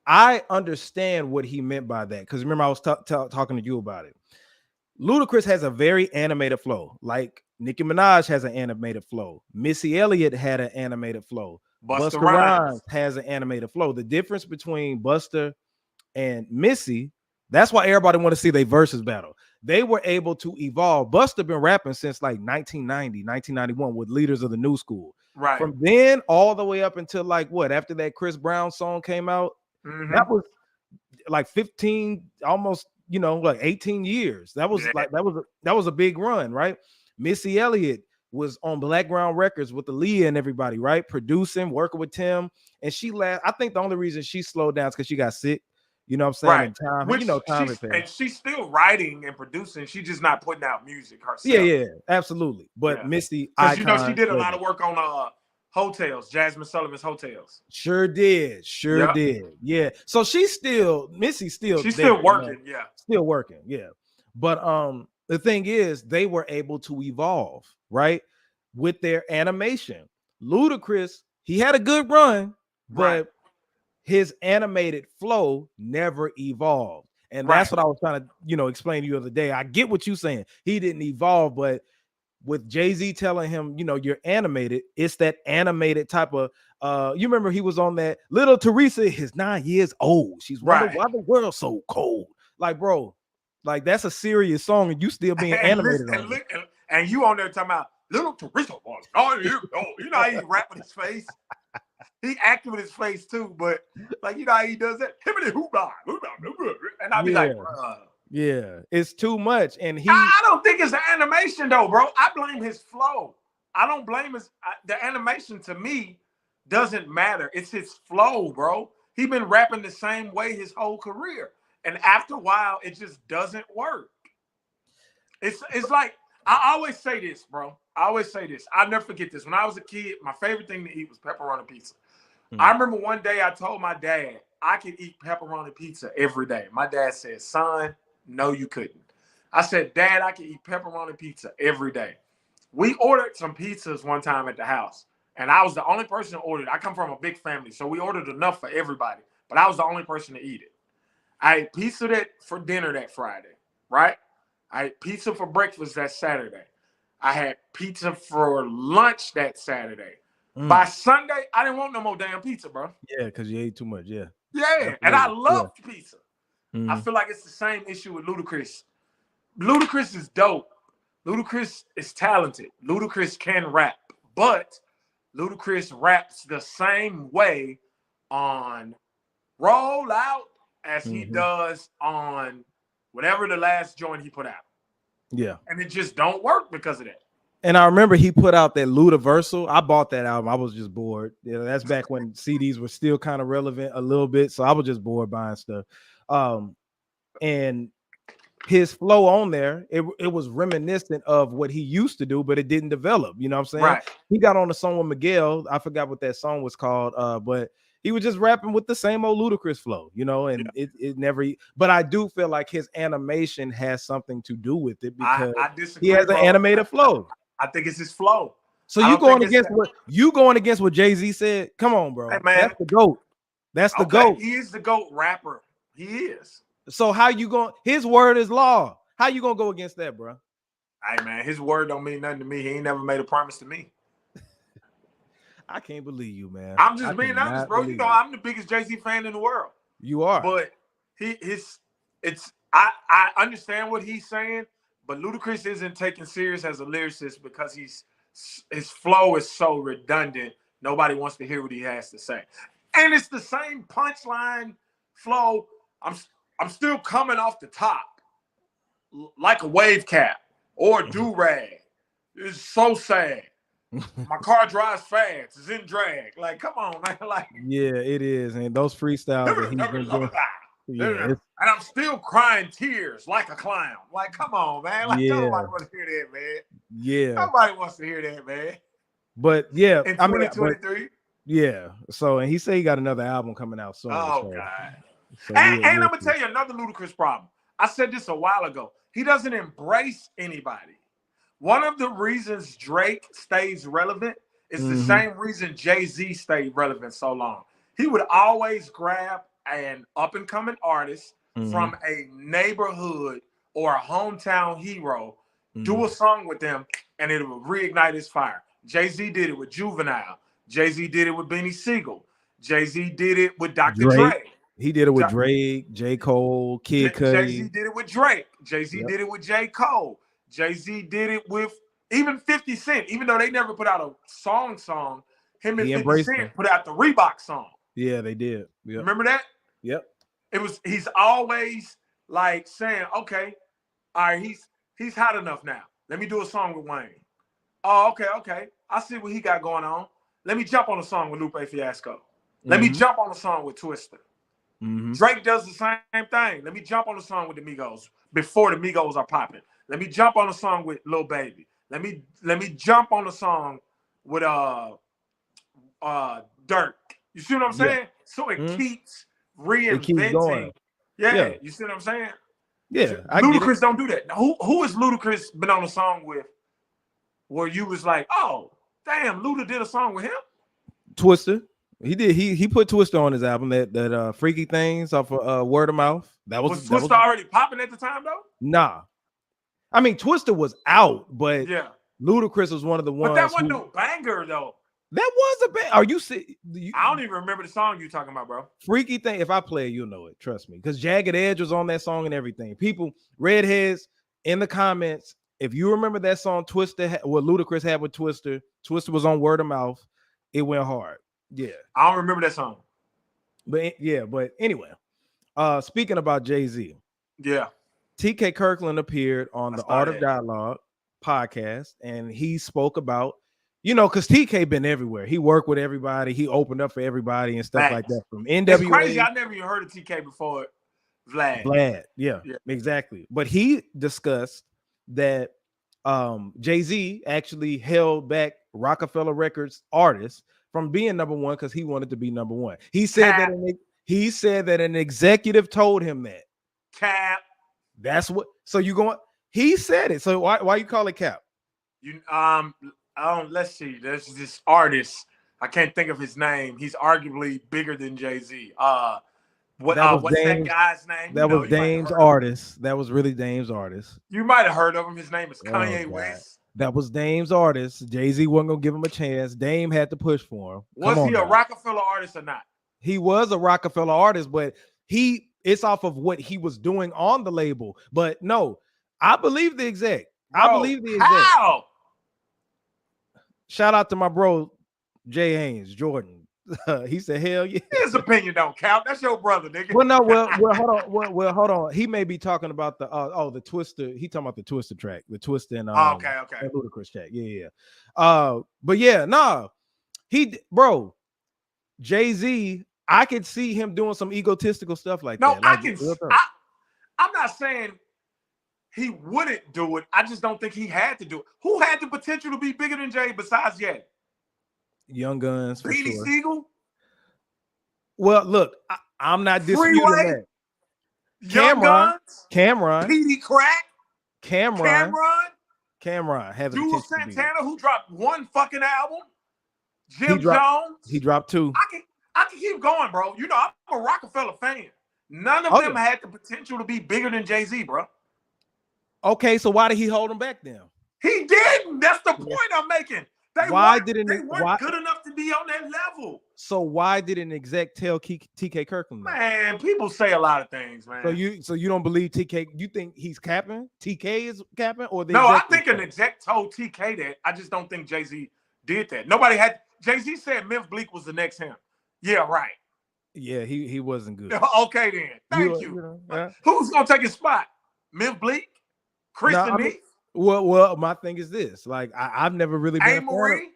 I understand what he meant by that because remember I was talking to you about it. Ludacris has a very animated flow, like Nicki Minaj has an animated flow. Missy Elliott had an animated flow. Busta Rhymes has an animated flow. The difference between Busta and Missy, that's why everybody want to see their versus battle. They were able to evolve. Busta been rapping since like 1990, 1991 with Leaders of the New School. Right. From then all the way up until like what? After that Chris Brown song came out, that was like 15, almost, like 18 years. That was that was a big run, right? Missy Elliott was on Black Ground Records with Aaliyah and everybody, right? Producing, working with Tim. And I think the only reason she slowed down is because she got sick. You know what I'm saying? Right. And time, Which time repairs. and she's still writing and producing. She's just not putting out music herself. Yeah, absolutely. But Missy, because she icon, did a lot of work on Hotels, Jasmine Sullivan's Hotels. Sure did. Yeah. So Missy's still she's there, still working. Still working. Yeah. But the thing is, they were able to evolve, right? With their animation. Ludacris, he had a good run, but his animated flow never evolved. And that's what I was trying to, explain to you the other day. I get what you're saying. He didn't evolve, but with Jay-Z telling him, you're animated, it's that animated type of you remember he was on that Little Teresa is 9 years old. She's wondering why the world's so cold. Like, bro, like that's a serious song and you still being animated on it. And you on there talking about Little Teresa was 9 years old. You know how he rap with his face? He acted with his face too, but like how he does that. And I'll be like, bruh. Yeah, it's too much. And I don't think it's the animation though, bro. I blame his flow. I don't blame the animation to me doesn't matter. It's his flow, bro. He been rapping the same way his whole career. And after a while, it just doesn't work. It's like, I always say this, bro. I'll never forget this. When I was a kid, my favorite thing to eat was pepperoni pizza. I remember one day I told my dad I could eat pepperoni pizza every day. My dad said, son, no, you couldn't. I said, Dad, I can eat pepperoni pizza every day. We ordered some pizzas one time at the house, and I was the only person who ordered. I come from a big family, so we ordered enough for everybody, but I was the only person to eat it. I ate pizza for dinner that Friday, right? I ate pizza for breakfast that Saturday. I had pizza for lunch that Saturday. By Sunday, I didn't want no more damn pizza, bro. Yeah, because you ate too much, yeah. Yeah, and I loved pizza. I feel like it's the same issue with Ludacris. Ludacris is dope. Ludacris is talented. Ludacris can rap, but Ludacris raps the same way on Roll Out as he does on whatever the last joint he put out. Yeah. And it just don't work because of that. And I remember he put out that Ludaversal. I bought that album. I was just bored. That's back when CDs were still kind of relevant a little bit. So I was just bored buying stuff. And his flow on there, it was reminiscent of what he used to do, but it didn't develop. You know what I'm saying? Right. He got on the song with Miguel. I forgot what that song was called. But he was just rapping with the same old Ludacris flow, and it never. But I do feel like his animation has something to do with it because I disagree, he has an animated flow. I think it's his flow. So you going against what Jay-Z said? Come on, bro. Hey, man. That's the GOAT. That's the GOAT. He is the GOAT rapper. He is. So how you going? His word is law. How you gonna go against that, bro? Hey man, his word don't mean nothing to me. He ain't never made a promise to me. I can't believe you, man. I'm just being honest, bro. I'm the biggest Jay-Z fan in the world. You are. But I understand what he's saying, but Ludacris isn't taken serious as a lyricist because his flow is so redundant. Nobody wants to hear what he has to say. And it's the same punchline flow. I'm still coming off the top like a wave cap or a do-rag. It's so sad. My car drives fast. It's in drag. Like, come on, man. Like, yeah, it is. And those freestyles that he's been doing. Yeah, and I'm still crying tears like a clown. Like, come on, man. Like, nobody wants to hear that, man. Yeah. Nobody wants to hear that, man. But yeah, in 2023. Yeah. So, and he said he got another album coming out soon. Oh, God. So and I'm going to tell you another Ludacris problem. I said this a while ago. He doesn't embrace anybody. One of the reasons Drake stays relevant is the same reason Jay-Z stayed relevant so long. He would always grab an up-and-coming artist from a neighborhood or a hometown hero, do a song with them, and it would reignite his fire. Jay-Z did it with Juvenile. Jay-Z did it with Benny Siegel. Jay-Z did it with Dr. Dre. He did it with Drake, J. Cole, Kid Cudi. Jay-Z did it with Drake. Jay-Z did it with J. Cole. Jay-Z did it with even 50 Cent. Even though they never put out a song, him and 50 Cent put out the Reebok song. Yeah, they did. Yep. Remember that? Yep. He's always like saying, okay, all right, he's hot enough now. Let me do a song with Wayne. Oh, okay. I see what he got going on. Let me jump on a song with Lupe Fiasco. Let me jump on a song with Twister. Drake does the same thing. Let me jump on the song with the Migos before the Migos are popping. Let me jump on the song with Lil Baby. Let me jump on the song with Dirk. You see what I'm saying? So it keeps reinventing. It keeps going. Yeah, you see what I'm saying? Yeah, Ludacris don't do that. Who has Ludacris been on a song with where you was like, oh, damn, Luda did a song with him? Twista. He did. He put Twista on his album. That Freaky Things off of Word of Mouth. Was Twista already popping at the time though? Nah. I mean, Twista was out, but Ludacris was one of the ones. But that wasn't no banger though. That was a banger. Are you see? I don't even remember the song you talking about, bro. Freaky Thing. If I play it, you'll know it. Trust me. Because Jagged Edge was on that song and everything. People, redheads in the comments. If you remember that song, Twista, what Ludacris had with Twista was on Word of Mouth. It went hard. Yeah. I don't remember that song. But anyway, speaking about Jay-Z. Yeah. TK Kirkland appeared on the Art of Dialogue podcast, and he spoke about, because TK been everywhere. He worked with everybody. He opened up for everybody and stuff like that. From NWA. It's crazy. I never even heard of TK before. Vlad. Yeah, exactly. But he discussed that Jay-Z actually held back Rockefeller Records artists from being number one because he wanted to be number one. He said that an executive told him that. Cap. That's what. So you going? He said it. So why you call it cap? Let's see. There's this artist. I can't think of his name. He's arguably bigger than Jay-Z. What's that guy's name? That was Dame's artist. That was really Dame's artist. You might have heard of him. His name is Kanye West. That was Dame's artist. Jay-Z wasn't gonna give him a chance. Dame had to push for him. Was he a Rockefeller artist or not? He was a Rockefeller artist, but it's off of what he was doing on the label. But no, I believe the exec. I believe the exec. How? Shout out to my bro Jay Haynes, Jordan. He said, "Hell yeah." His opinion don't count. That's your brother, nigga. Well, hold on. He may be talking about the the Twister. He talking about the Twister track, the Twister and okay. The Ludacris track. Yeah. But yeah, Jay-Z, I could see him doing some egotistical stuff like that. I'm not saying he wouldn't do it. I just don't think he had to do it. Who had the potential to be bigger than Jay besides Ye? Young Guns, for Beanie sure. Siegel. Well, look, I'm not disputing that. Cameron, Petey Crack, Cameron has a Jules Santana, who dropped one fucking album. Jim Jones, he dropped two. I can keep going, bro. I'm a Rockefeller fan. None of them had the potential to be bigger than Jay-Z, bro. Okay, so why did he hold them back then? He didn't. That's the point I'm making. They weren't good enough to be on that level. So why did an exec tell TK Kirkland? Man, people say a lot of things, man. So you don't believe TK? You think he's capping? TK is capping, or no? I think an exec told TK that. I just don't think Jay-Z did that. Nobody had. Jay-Z said Memphis Bleak was the next him. Yeah, right. Yeah, he wasn't good. Okay then. Thank you. Who's gonna take his spot? Memphis Bleak, Christian Neef. Well, my thing is this: like, I've never really been Amory,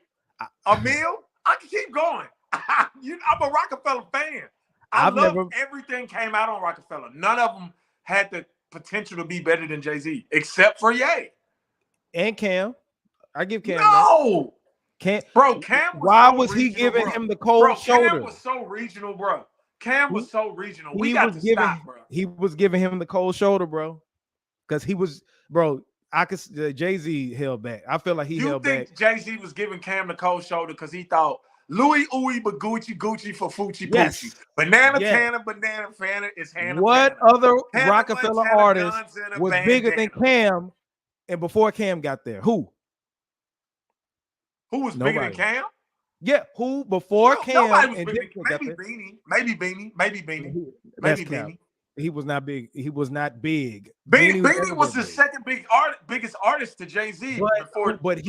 Emil. I can keep going. I'm a Rockefeller fan. I love everything came out on Rockefeller. None of them had the potential to be better than Jay-Z, except for Ye and Cam. I give Cam. No, Cam. Why was he giving him the cold shoulder? Cam was so regional, bro. Cam was so regional. We got to stop, bro. He was giving him the cold shoulder, bro, because he was, bro. I could Jay-Z held back. I feel like he held back. You think Jay-Z was giving Cam the cold shoulder because he thought Louis Uwe but Gucci for Fucci Poochie. Banana Tana, Banana Fana is Hannah. What other Rockefeller artist was bigger than Cam and before Cam got there? Who was bigger than Cam? Yeah, who before Cam? Maybe Beanie. He was not big. He was not big. Beanie was the second biggest artist to Jay-Z but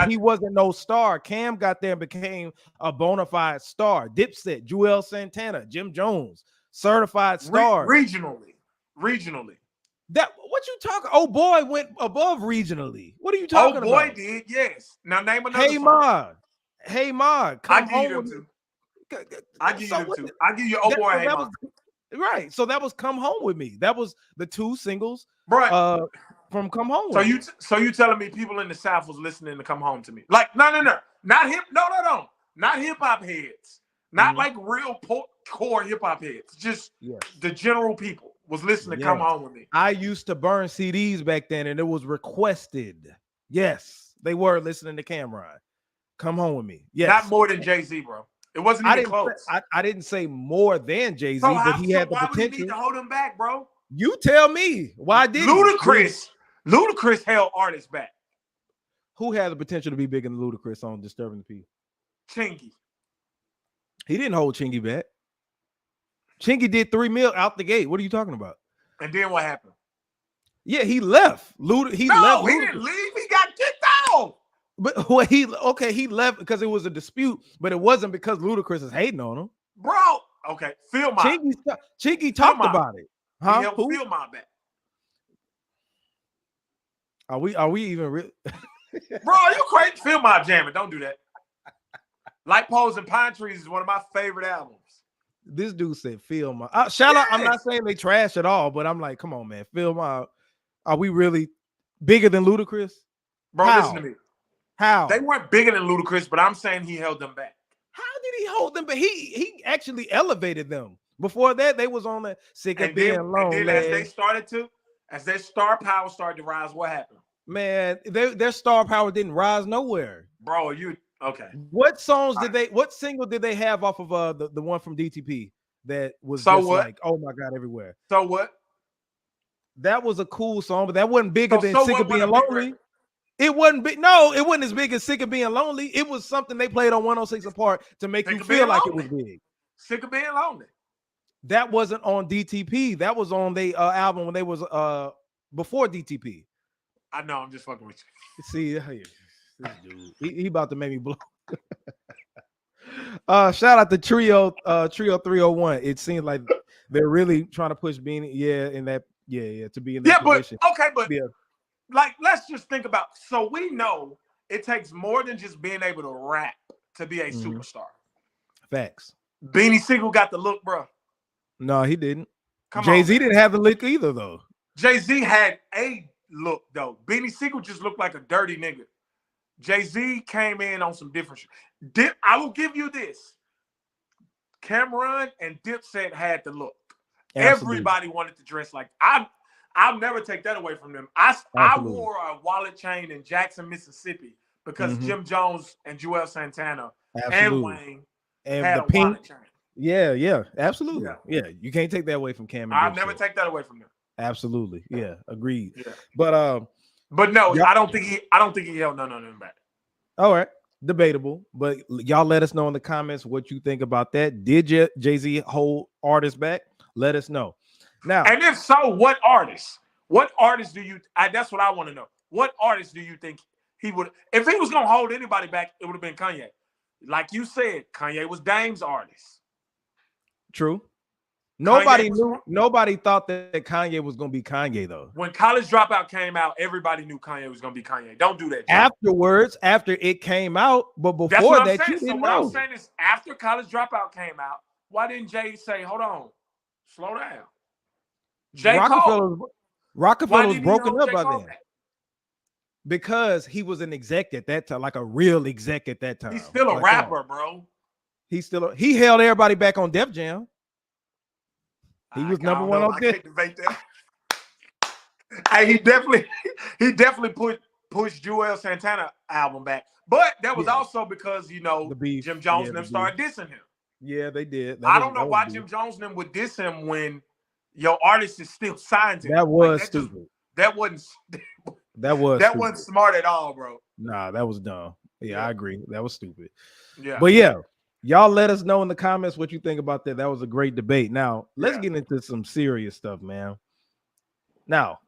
he wasn't no star. Cam got there and became a bona fide star. Dipset, Joel Santana, Jim Jones, certified star. Regionally. That what you talking? Oh boy went above regionally. What are you talking about? Oh boy did, yes. Now name another song. Hey Ma, I give you them too. I give you Oh boy, Hey Ma. Right. So that was Come Home With Me. That was the 2 singles Bro. from Come Home So With Me. so you telling me people in the South was listening to Come Home to Me? Like, no, not hip, no, not hip hop heads, not like real core hip hop heads. Just the general people was listening to Come Home With Me. I used to burn CDs back then, and it was requested. Yes, they were listening to Cameron. Come Home With Me. Yes, not more than Jay-Z, bro. It wasn't even close. I didn't say more than Jay-Z, but he had the potential. Why would he need to hold him back, bro? You tell me. Why did Ludacris held artists back. Who had the potential to be bigger than Ludacris on Disturbing the Peace? Chingy. He didn't hold Chingy back. Chingy did 3 mil out the gate. What are you talking about? And then what happened? Yeah, he left. He left. He didn't leave. He got kicked out. But he left because it was a dispute, but it wasn't because Ludacris is hating on him. Bro, okay, Phil Mob. Chingy talked about it. Huh? He helped Phil Mob back. Are we even real? Bro, are you crazy? Phil Mob jamming. Don't do that. Light Poles and Pine Trees is one of my favorite albums. This dude said Phil Mob. Shout out. I'm not saying they trash at all, but I'm like, come on, man. Phil Mob. Are we really bigger than Ludacris? Bro, listen to me. How? They weren't bigger than Ludacris, but I'm saying he held them back. How did he hold them? But he actually elevated them. Before that, they was on the sick of being alone. And then as their star power started to rise, what happened? Man, their star power didn't rise nowhere. Bro, you okay? What single did they have off of the one from DTP that was like, oh my God, everywhere? So what? That was a cool song, but that wasn't bigger than Sick of Being Lonely. It wasn't big. No, it wasn't as big as Sick of Being Lonely. It was something they played on 106 Apart to make you feel like it was big. Sick of Being Lonely. That wasn't on DTP. That was on the album when they was before DTP. I know. I'm just fucking with you. See, this dude, he about to make me blow. Shout out to Trio 301. It seems like they're really trying to push Beanie. To be in that position. Like, let's just think about. So we know it takes more than just being able to rap to be a superstar. Facts. Beanie Siegel got the look, bro. No, he didn't. Jay-Z didn't have the look either, though. Jay-Z had a look, though. Beanie Siegel just looked like a dirty nigga. Jay-Z came in on some different shit. I will give you this. Cameron and Dipset had the look. Absolutely. Everybody wanted to dress like I'll never take that away from them. I wore a wallet chain in Jackson, Mississippi because Jim Jones and Joel Santana and Wayne had a wallet chain. Yeah, absolutely. Yeah, you can't take that away from Cam. I'll never take that away from them. Absolutely. Yeah, agreed. Yeah. But no, I don't think he held none of them back. All right. Debatable, but y'all let us know in the comments what you think about that. Did Jay-Z hold artists back? Let us know. Now, and if so, what artists? What artists do you? That's what I want to know. What artists do you think he would? If he was gonna hold anybody back, it would have been Kanye. Like you said, Kanye was Dame's artist. True. Nobody thought that Kanye was gonna be Kanye though. When College Dropout came out, everybody knew Kanye was gonna be Kanye. Don't do that. Afterwards, after it came out, but before that, you didn't know. What I'm saying is, after College Dropout came out, why didn't Jay say, "Hold on, slow down"? Rockefeller was broken up by then. Because he was an exec at that time, like a real exec at that time. He's still a rapper, bro. He held everybody back on Def Jam. He was number one on Def. Hey, he definitely pushed Joel Santana album back. But that was also because Jim Jones and them started dissing him. Yeah, they did. I don't know why Jim Jones and them would diss him when your artist is still signed to him. That was stupid. That wasn't smart at all, bro. Nah, that was dumb. Yeah, I agree. That was stupid. Yeah. But yeah, y'all let us know in the comments what you think about that. That was a great debate. Now, let's get into some serious stuff, man. Now,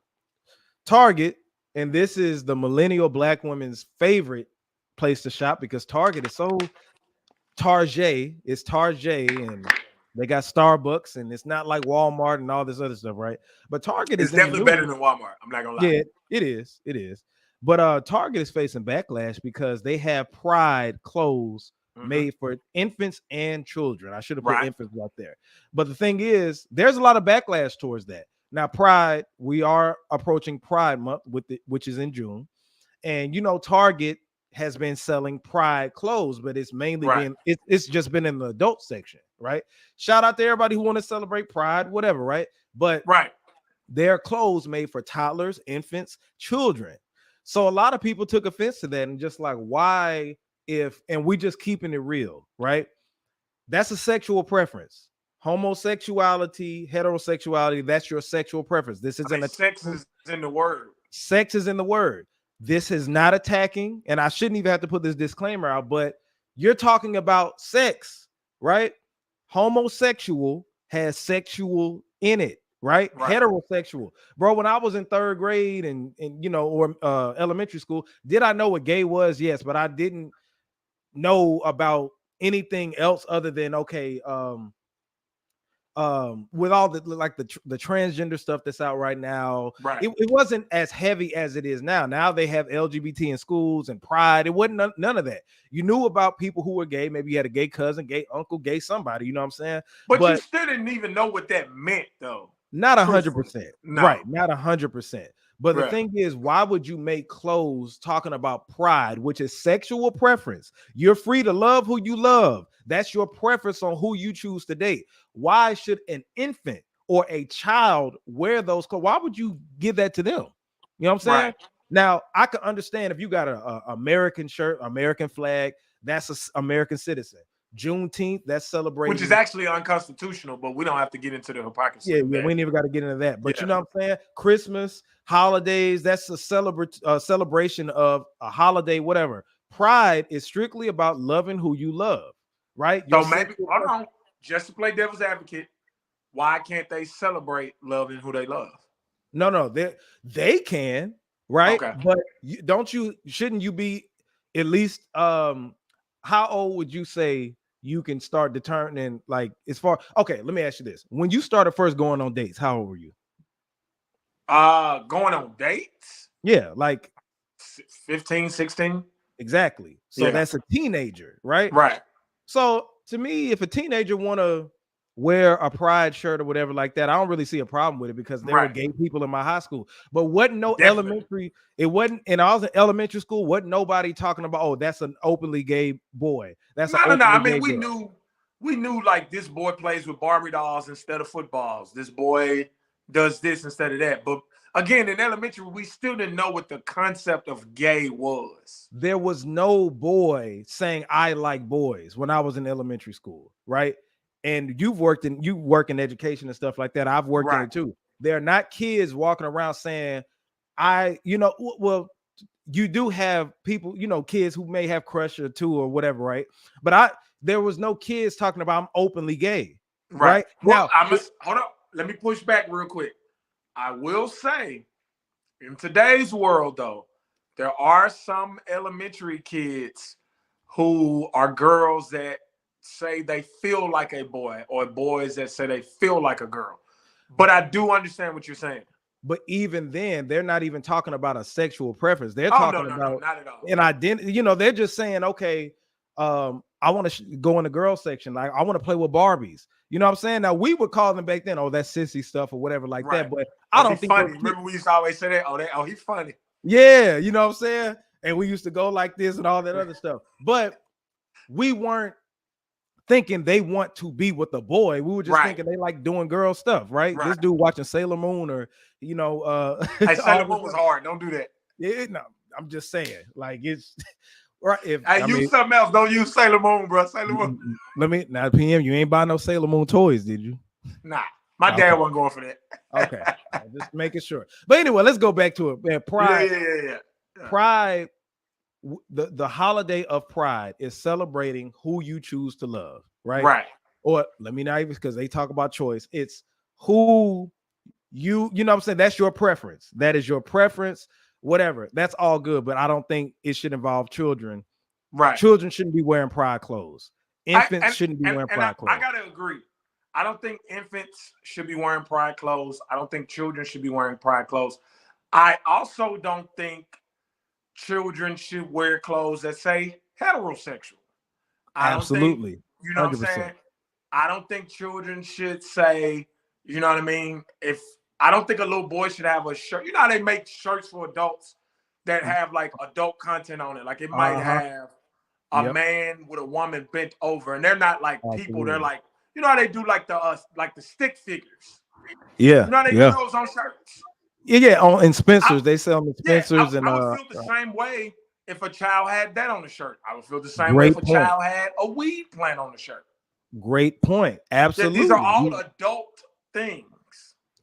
Target, and this is the millennial black women's favorite place to shop because Target is so Target. It's Target, and they got Starbucks, and it's not like Walmart and all this other stuff, right? But Target is definitely better than Walmart. I'm not gonna lie. Yeah, it is. But Target is facing backlash because they have Pride clothes made for infants and children. I should have put Right. infants out there. But the thing is, there's a lot of backlash towards that. Now, Pride, we are approaching Pride Month which is in June. And Target has been selling Pride clothes, but it's mainly been it's just been in the adult section, right? Shout out to everybody who want to celebrate Pride, whatever, right? But they're clothes made for toddlers, infants, children. So a lot of people took offense to that and just like, why and we just keeping it real, right? That's a sexual preference. Homosexuality, heterosexuality, that's your sexual preference. This isn't sex is in the word. Sex is in the word. This is not attacking, and I shouldn't even have to put this disclaimer out, but you're talking about sex, right? Homosexual has sexual in it, right? Heterosexual. Bro, when I was in third grade and or elementary school, did I know what gay was? Yes, but I didn't know about anything else other than with all the like the transgender stuff that's out right now, it wasn't as heavy as it is now they have LGBT in schools and Pride. It wasn't none of that. You knew about people who were gay. Maybe you had a gay cousin, gay uncle, gay somebody, you know what I'm saying? But you still didn't even know what that meant though. Not 100%. Right, not 100%. But the thing is, why would you make clothes talking about pride, which is sexual preference? You're free to love who you love. That's your preference on who you choose to date. Why should an infant or a child wear those clothes? Why would you give that to them? You know what I'm saying? Right. Now, I can understand if you got a American shirt, American flag, that's an American citizen. Juneteenth, that's celebrating, which is actually unconstitutional, but we don't have to get into the hypocrisy. Yeah, we never got to get into that. But you know what I'm saying? Christmas, holidays, that's a celebration of a holiday, whatever. Pride is strictly about loving who you love, right? So maybe, hold on, just to play devil's advocate, why can't they celebrate loving who they love? No, they can, right? Okay. But shouldn't you be at least how old would you say you can start determining, like, as far, okay, let me ask you this. When you started first going on dates, how old were you? Going on dates? Yeah, like 15, 16. Exactly. So that's a teenager, right? Right. So to me, if a teenager want to wear a Pride shirt or whatever like that, I don't really see a problem with it because there were gay people in my high school. But wasn't elementary, it wasn't, and I was in elementary school, wasn't nobody talking about, oh, that's an openly gay boy. That's no. I mean, we knew like this boy plays with Barbie dolls instead of footballs. This boy does this instead of that. But again, in elementary, we still didn't know what the concept of gay was. There was no boy saying I like boys when I was in elementary school, right? And you work in education and stuff like that. I've worked in it too. They're not kids walking around saying, well, you do have people, kids who may have crush or two or whatever, right? But there was no kids talking about I'm openly gay, right? Well, now, hold up. Let me push back real quick. I will say, in today's world, though, there are some elementary kids who are girls that say they feel like a boy, or boys that say they feel like a girl. But I do understand what you're saying. But even then, they're not even talking about a sexual preference. They're talking about not at all. An identity. They're just saying, okay, I want to go in the girl section. Like, I want to play with Barbies. You know what I'm saying? Now, we would call them back then, oh, that's sissy stuff or whatever like that. But I don't think funny. Remember we used to always say that? Oh, he's funny. Yeah, you know what I'm saying? And we used to go like this and all that other stuff. But we weren't thinking they want to be with a boy. We were just thinking they like doing girl stuff, right? This dude watching Sailor Moon or hey, Sailor Moon was hard. Don't do that. Yeah, no, I'm just saying, like, it's right. Use something else. Don't use Sailor Moon, bro. Sailor Moon. Now, PM, you ain't buy no Sailor Moon toys, did you? Nah, my dad wasn't going for that. Okay, just making sure. But anyway, let's go back to it. Man, Pride. Yeah. Pride. The holiday of Pride is celebrating who you choose to love, right? Right. Or let me not even, because they talk about choice. It's who you know what I'm saying? That's your preference. That is your preference, whatever. That's all good, but I don't think it should involve children. Right. Children shouldn't be wearing Pride clothes. Infants shouldn't be wearing Pride clothes. I gotta agree. I don't think infants should be wearing Pride clothes. I don't think children should be wearing Pride clothes. I also don't think children should wear clothes that say heterosexual. I don't Absolutely. think, you know 100%. what I'm saying? I don't think children should say, you know what I mean? I don't think a little boy should have a shirt. You know how they make shirts for adults that have like adult content on it. Like it might have a man with a woman bent over, and they're not like people. They're like, you know how they do like the stick figures. Yeah. You know how they do those on shirts. Yeah. In Spencer's, they sell them in Spencer's, I would feel the same way if a child had that on the shirt. I would feel the same way if a child had a weed plant on the shirt. Great point. Absolutely. These are all adult things.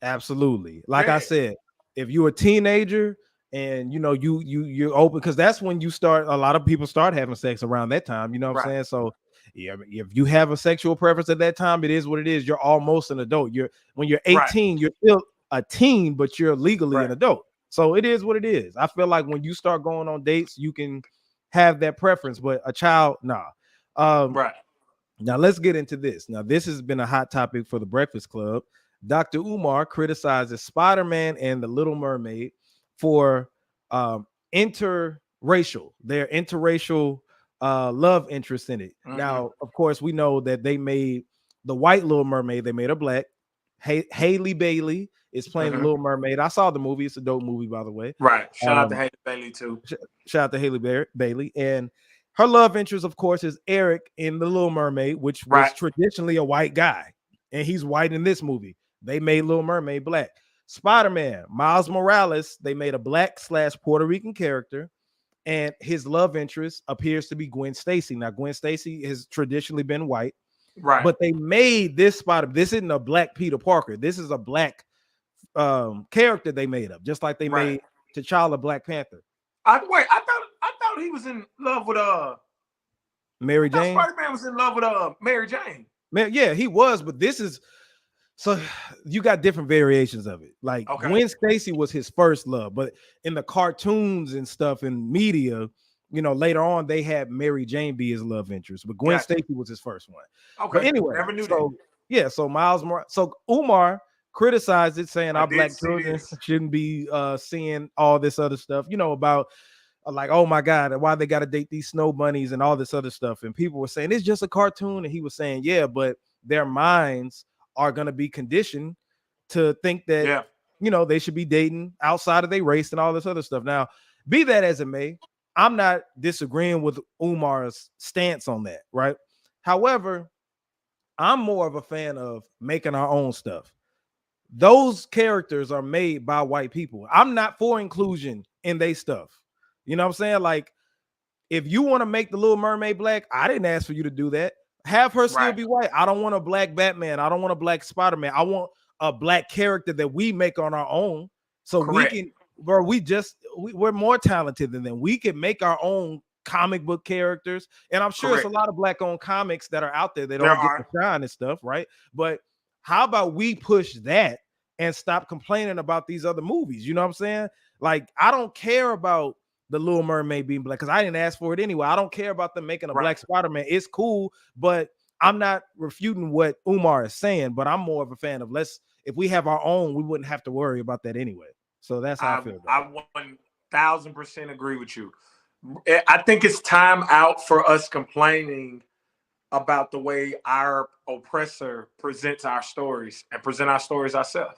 Absolutely. Like I said, if you're a teenager and you're open, because that's when you start. A lot of people start having sex around that time. You know what I'm saying? So yeah, if you have a sexual preference at that time, it is what it is. You're almost an adult. When you're 18, you're still a teen, but you're legally an adult. So it is what it is. I feel like when you start going on dates, you can have that preference, but a child, nah. Now let's get into this. Now, this has been a hot topic for the Breakfast Club. Dr. Umar criticizes Spider-Man and the Little Mermaid for interracial love interest in it. Now, of course, we know that they made the white Little Mermaid, they made her black. Haley Bailey is playing the Little Mermaid. I saw the movie. It's a dope movie, by the way. Shout out to Haley Bailey too. Shout out to Haley Bailey. And her love interest, of course, is Eric in The Little Mermaid, which was traditionally a white guy. And he's white in this movie. They made Little Mermaid black. Spider-Man, Miles Morales, they made a black/Puerto Rican character. And his love interest appears to be Gwen Stacy. Now, Gwen Stacy has traditionally been white. But they made this Spider. This isn't a black Peter Parker. This is a black character they made up, just like they made T'Challa Black Panther. I thought he was in love with Mary Jane. Spider-Man was in love with Mary Jane. Yeah, he was, but this is so you got different variations of it. Like Gwen Stacy was his first love, but in the cartoons and stuff in media, later on they had Mary Jane be his love interest, but Gwen Stacy was his first one. But anyway, never knew that. So Miles Morales, so Umar criticized it, saying our black children shouldn't be seeing all this other stuff, about like, oh my God, why they got to date these snow bunnies and all this other stuff. And people were saying it's just a cartoon. And he was saying, yeah, but their minds are going to be conditioned to think that, they should be dating outside of their race and all this other stuff. Now, be that as it may, I'm not disagreeing with Umar's stance on that, right? However, I'm more of a fan of making our own stuff. Those characters are made by white people. I'm not for inclusion in their stuff. You know what I'm saying? Like, if you want to make the Little Mermaid black, I didn't ask for you to do that. Have her still be white. I don't want a black Batman. I don't want a black Spider-Man. I want a black character that we make on our own. So we can, bro, we're more talented than them. We can make our own comic book characters. And I'm sure it's a lot of black-owned comics that are out there that don't get the shine and stuff, right? But how about we push that and stop complaining about these other movies? You know what I'm saying? Like, I don't care about the Little Mermaid being black because I didn't ask for it anyway. I don't care about them making a black Spider-Man. It's cool, but I'm not refuting what Umar is saying, but I'm more of a fan of if we have our own, we wouldn't have to worry about that anyway. So that's how I feel about it. I 1000% agree with you. I think it's time out for us complaining about the way our oppressor presents our stories and present our stories ourselves.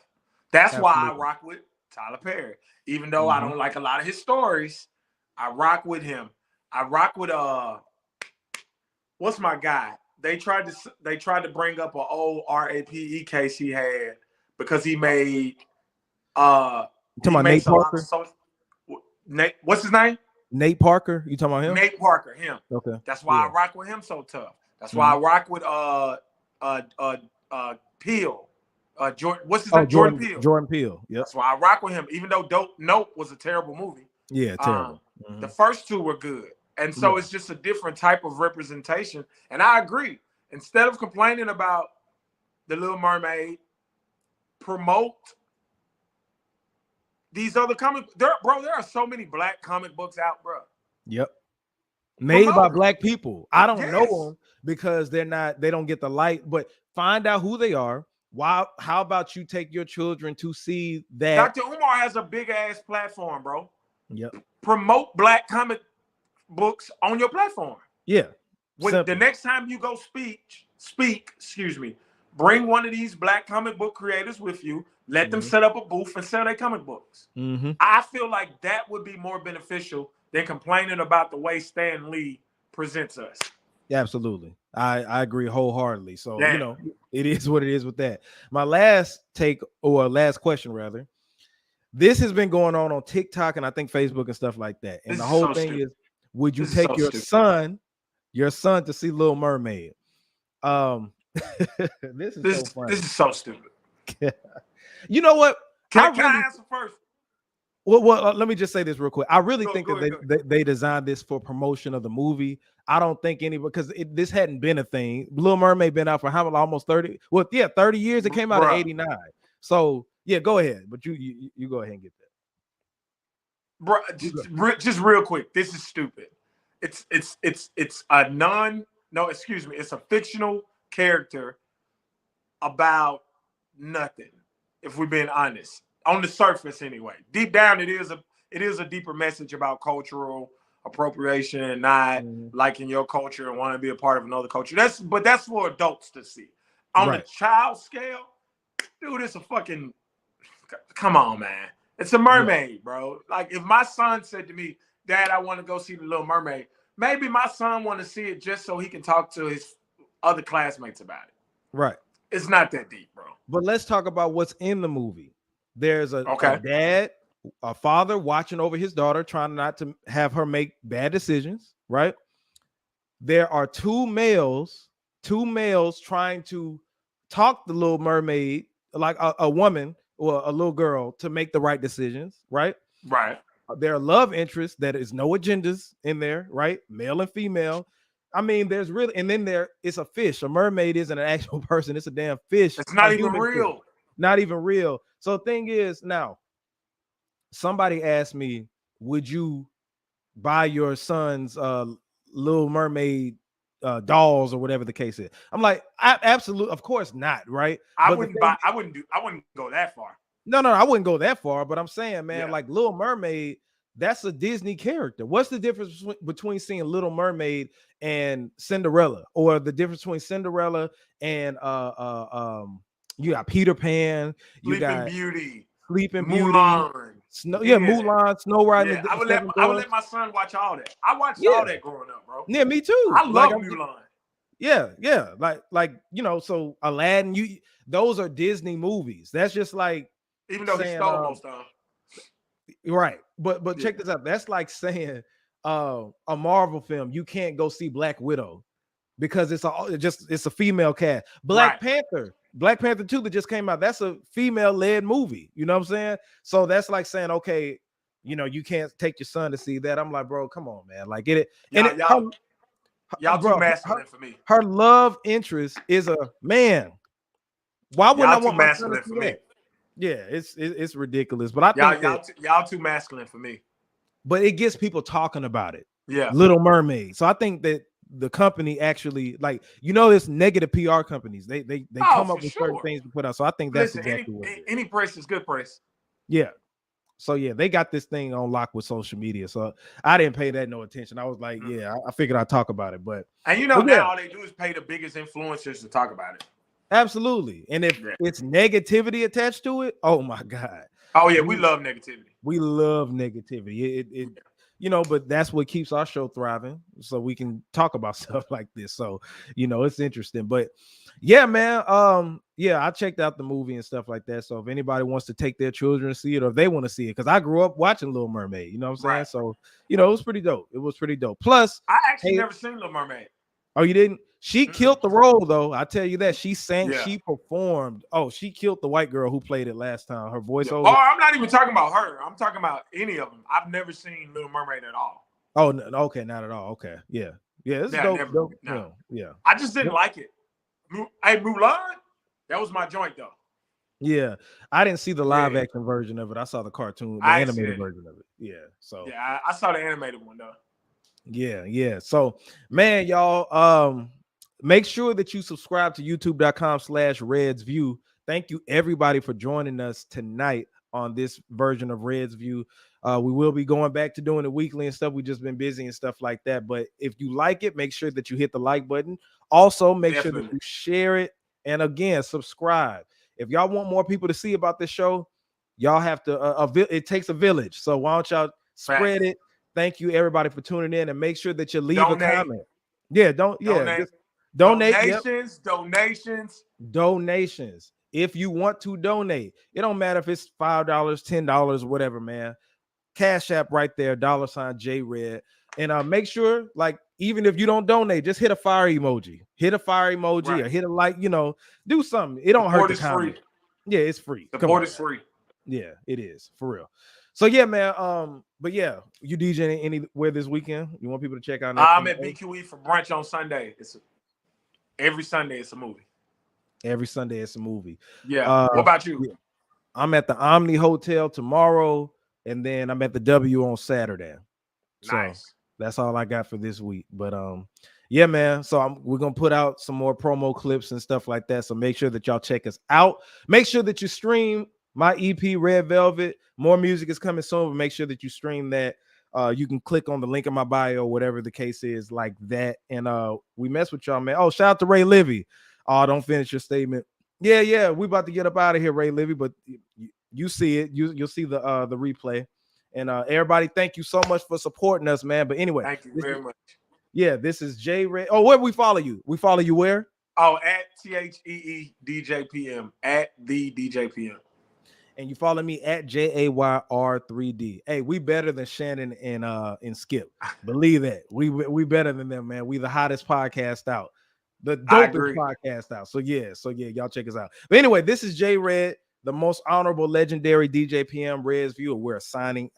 That's why I rock with Tyler Perry. Even though I don't like a lot of his stories, I rock with him. I rock with what's my guy? They tried to bring up an old RAPE case he had because he made you talking about Nate Parker? Nate, what's his name? Nate Parker. You talking about him? Nate Parker, him. Okay. That's why I rock with him so tough. That's why I rock with Peele. What's his name? Jordan Peele. Jordan Peele. Yep. That's why I rock with him. Even though Nope was a terrible movie. Yeah, terrible. The first two were good. And so it's just a different type of representation. And I agree. Instead of complaining about The Little Mermaid, promote these other comic. There are so many black comic books out, bro. Yep. Made by black people. I don't know them because they don't get the light, but find out who they are. Why? How about you take your children to see that? Dr. Umar has a big ass platform, bro. Yep. Promote black comic books on your platform. Yeah. When the next time you go speak, excuse me, bring one of these black comic book creators with you. Let them set up a booth and sell their comic books. I feel like that would be more beneficial than complaining about the way Stan Lee presents us. Absolutely. I agree wholeheartedly. So, it is what it is with that. My last take, or last question rather, this has been going on TikTok and I think Facebook and stuff like that. And the whole thing is, would you take your son to see Little Mermaid? This is so funny. This is so stupid. You know what? Can I answer first? Well, let me just say this real quick. I really think that they designed this for promotion of the movie. I don't think because this hadn't been a thing. Little Mermaid been out for how long? Almost 30. Well, 30 years. It came out in '89. So go ahead. But you go ahead and get that. Bro, just real quick. This is stupid. It's a fictional character about nothing. If we're being honest, on the surface anyway. Deep down, it is a deeper message about cultural appropriation and not liking your culture and want to be a part of another culture. That's for adults to see. On the child scale, dude, it's a fucking, come on, man. It's a mermaid, bro. Like, if my son said to me, Dad, I want to go see the Little Mermaid, maybe my son want to see it just so he can talk to his other classmates about it. Right. It's not that deep, bro. But let's talk about what's in the movie. There's a dad, a father watching over his daughter, trying not to have her make bad decisions, right? There are two males trying to talk the Little Mermaid, like a woman or a little girl, to make the right decisions, right? Right. There are love interests that is no agendas in there, right? Male and female. I mean, there's really, and then it's a fish. A mermaid isn't an actual person. It's a damn fish. It's not even real. Fish. Not even real. So the thing is, now, somebody asked me, would you buy your son's Little Mermaid dolls or whatever the case is? I'm like, absolutely, of course not, right? I wouldn't go that far. No, I wouldn't go that far, but I'm saying, man, like Little Mermaid, that's a Disney character. What's the difference between seeing Little Mermaid and Cinderella, or the difference between Cinderella and you got Peter Pan, you got Sleeping Beauty, Mulan, Mulan, Snow White. Yeah, I would let my son watch all that. I watched all that growing up, bro. Yeah, me too. I love Mulan. Yeah, like so Aladdin, those are Disney movies. That's just like, even though he stole most of them. Right, but check this out. That's like saying a Marvel film, you can't go see Black Widow because it's a female cast. Black Panther 2 that just came out, that's a female-led movie. You know what I'm saying? So that's like saying, okay, you can't take your son to see that. I'm like, bro, come on, man. Like, get it. Y'all too masculine for me. Her love interest is a man. Why wouldn't I want my son to see that? Yeah, it's ridiculous. But I think y'all too masculine for me. But it gets people talking about it. Yeah, Little Mermaid. So I think that the company actually, like, it's negative PR companies. They come up with certain things to put out. So I think that's exactly what it is. Any press is good press. Yeah. So they got this thing on lock with social media. So I didn't pay that no attention. I was like, I figured I'd talk about it. But now all they do is pay the biggest influencers to talk about it. Absolutely. And if it's negativity attached to it, oh my God. Oh yeah, we love negativity. We love negativity. It but that's what keeps our show thriving. So we can talk about stuff like this. So, it's interesting. But yeah, man. I checked out the movie and stuff like that. So if anybody wants to take their children to see it, or if they want to see it, because I grew up watching Little Mermaid, you know what I'm saying? Right. So, it was pretty dope. It was pretty dope. Plus, I actually never seen Little Mermaid. Oh, you didn't? She killed the role, though. I tell you that. She sang, she performed. Oh, she killed the white girl who played it last time. Her voiceover. Oh, I'm not even talking about her. I'm talking about any of them. I've never seen Little Mermaid at all. Oh, no, okay, not at all. Okay, yeah. This is dope. No. Yeah. I just didn't like it. Hey, Mulan, that was my joint, though. Yeah, I didn't see the live action version of it. I saw the cartoon, the animated version of it. Yeah, so I saw the animated one though. Yeah. So, man, y'all, make sure that you subscribe to youtube.com/RedsView. Thank you, everybody, for joining us tonight. on this version of Red's View. We will be going back to doing it weekly and stuff. We just been busy and stuff like that. But if you like it, make sure that you hit the like button. Also, make sure that you share it. And again, subscribe. If y'all want more people to see about this show, y'all have to, it takes a village. So why don't y'all spread it? Thank you everybody for tuning in, and make sure that you leave a comment. Yeah, donate. Donations. If you want to donate, it don't matter if it's $5, $10, whatever, man. Cash App right there, $JRed. And make sure, like, even if you don't donate, just hit a fire emoji. Hit a fire emoji or hit a like, do something. It don't hurt the comment. Yeah, it's free. Support is free. Yeah, it is for real. So yeah, man. But yeah, you DJing anywhere this weekend? You want people to check out? I'm at BQE for brunch on Sunday. Every Sunday it's a movie. Every Sunday it's a movie. Yeah. What about you? Yeah. I'm at the Omni Hotel tomorrow, and then I'm at the W on Saturday. Nice. So that's all I got for this week. But yeah, man. So we're gonna put out some more promo clips and stuff like that. So make sure that y'all check us out. Make sure that you stream my EP Red Velvet. More music is coming soon, but make sure that you stream that. You can click on the link in my bio, whatever the case is, like that. And we mess with y'all, man. Oh, shout out to Ray Livy. Oh, don't finish your statement. Yeah, we about to get up out of here, Ray Livy, but you see it. You'll see the replay. And everybody, thank you so much for supporting us, man. But anyway, thank you very much. Yeah, this is J Red. Oh, where we follow you? We follow you where? Oh, at THEE at the DJPM. And you follow me at JAYR3D. Hey, we better than Shannon and Skip. Believe that. We better than them, man. We the hottest podcast out. The dopest podcast out. So yeah, y'all check us out. But anyway, this is J Red, the most honorable, legendary DJPM Red's View. We're signing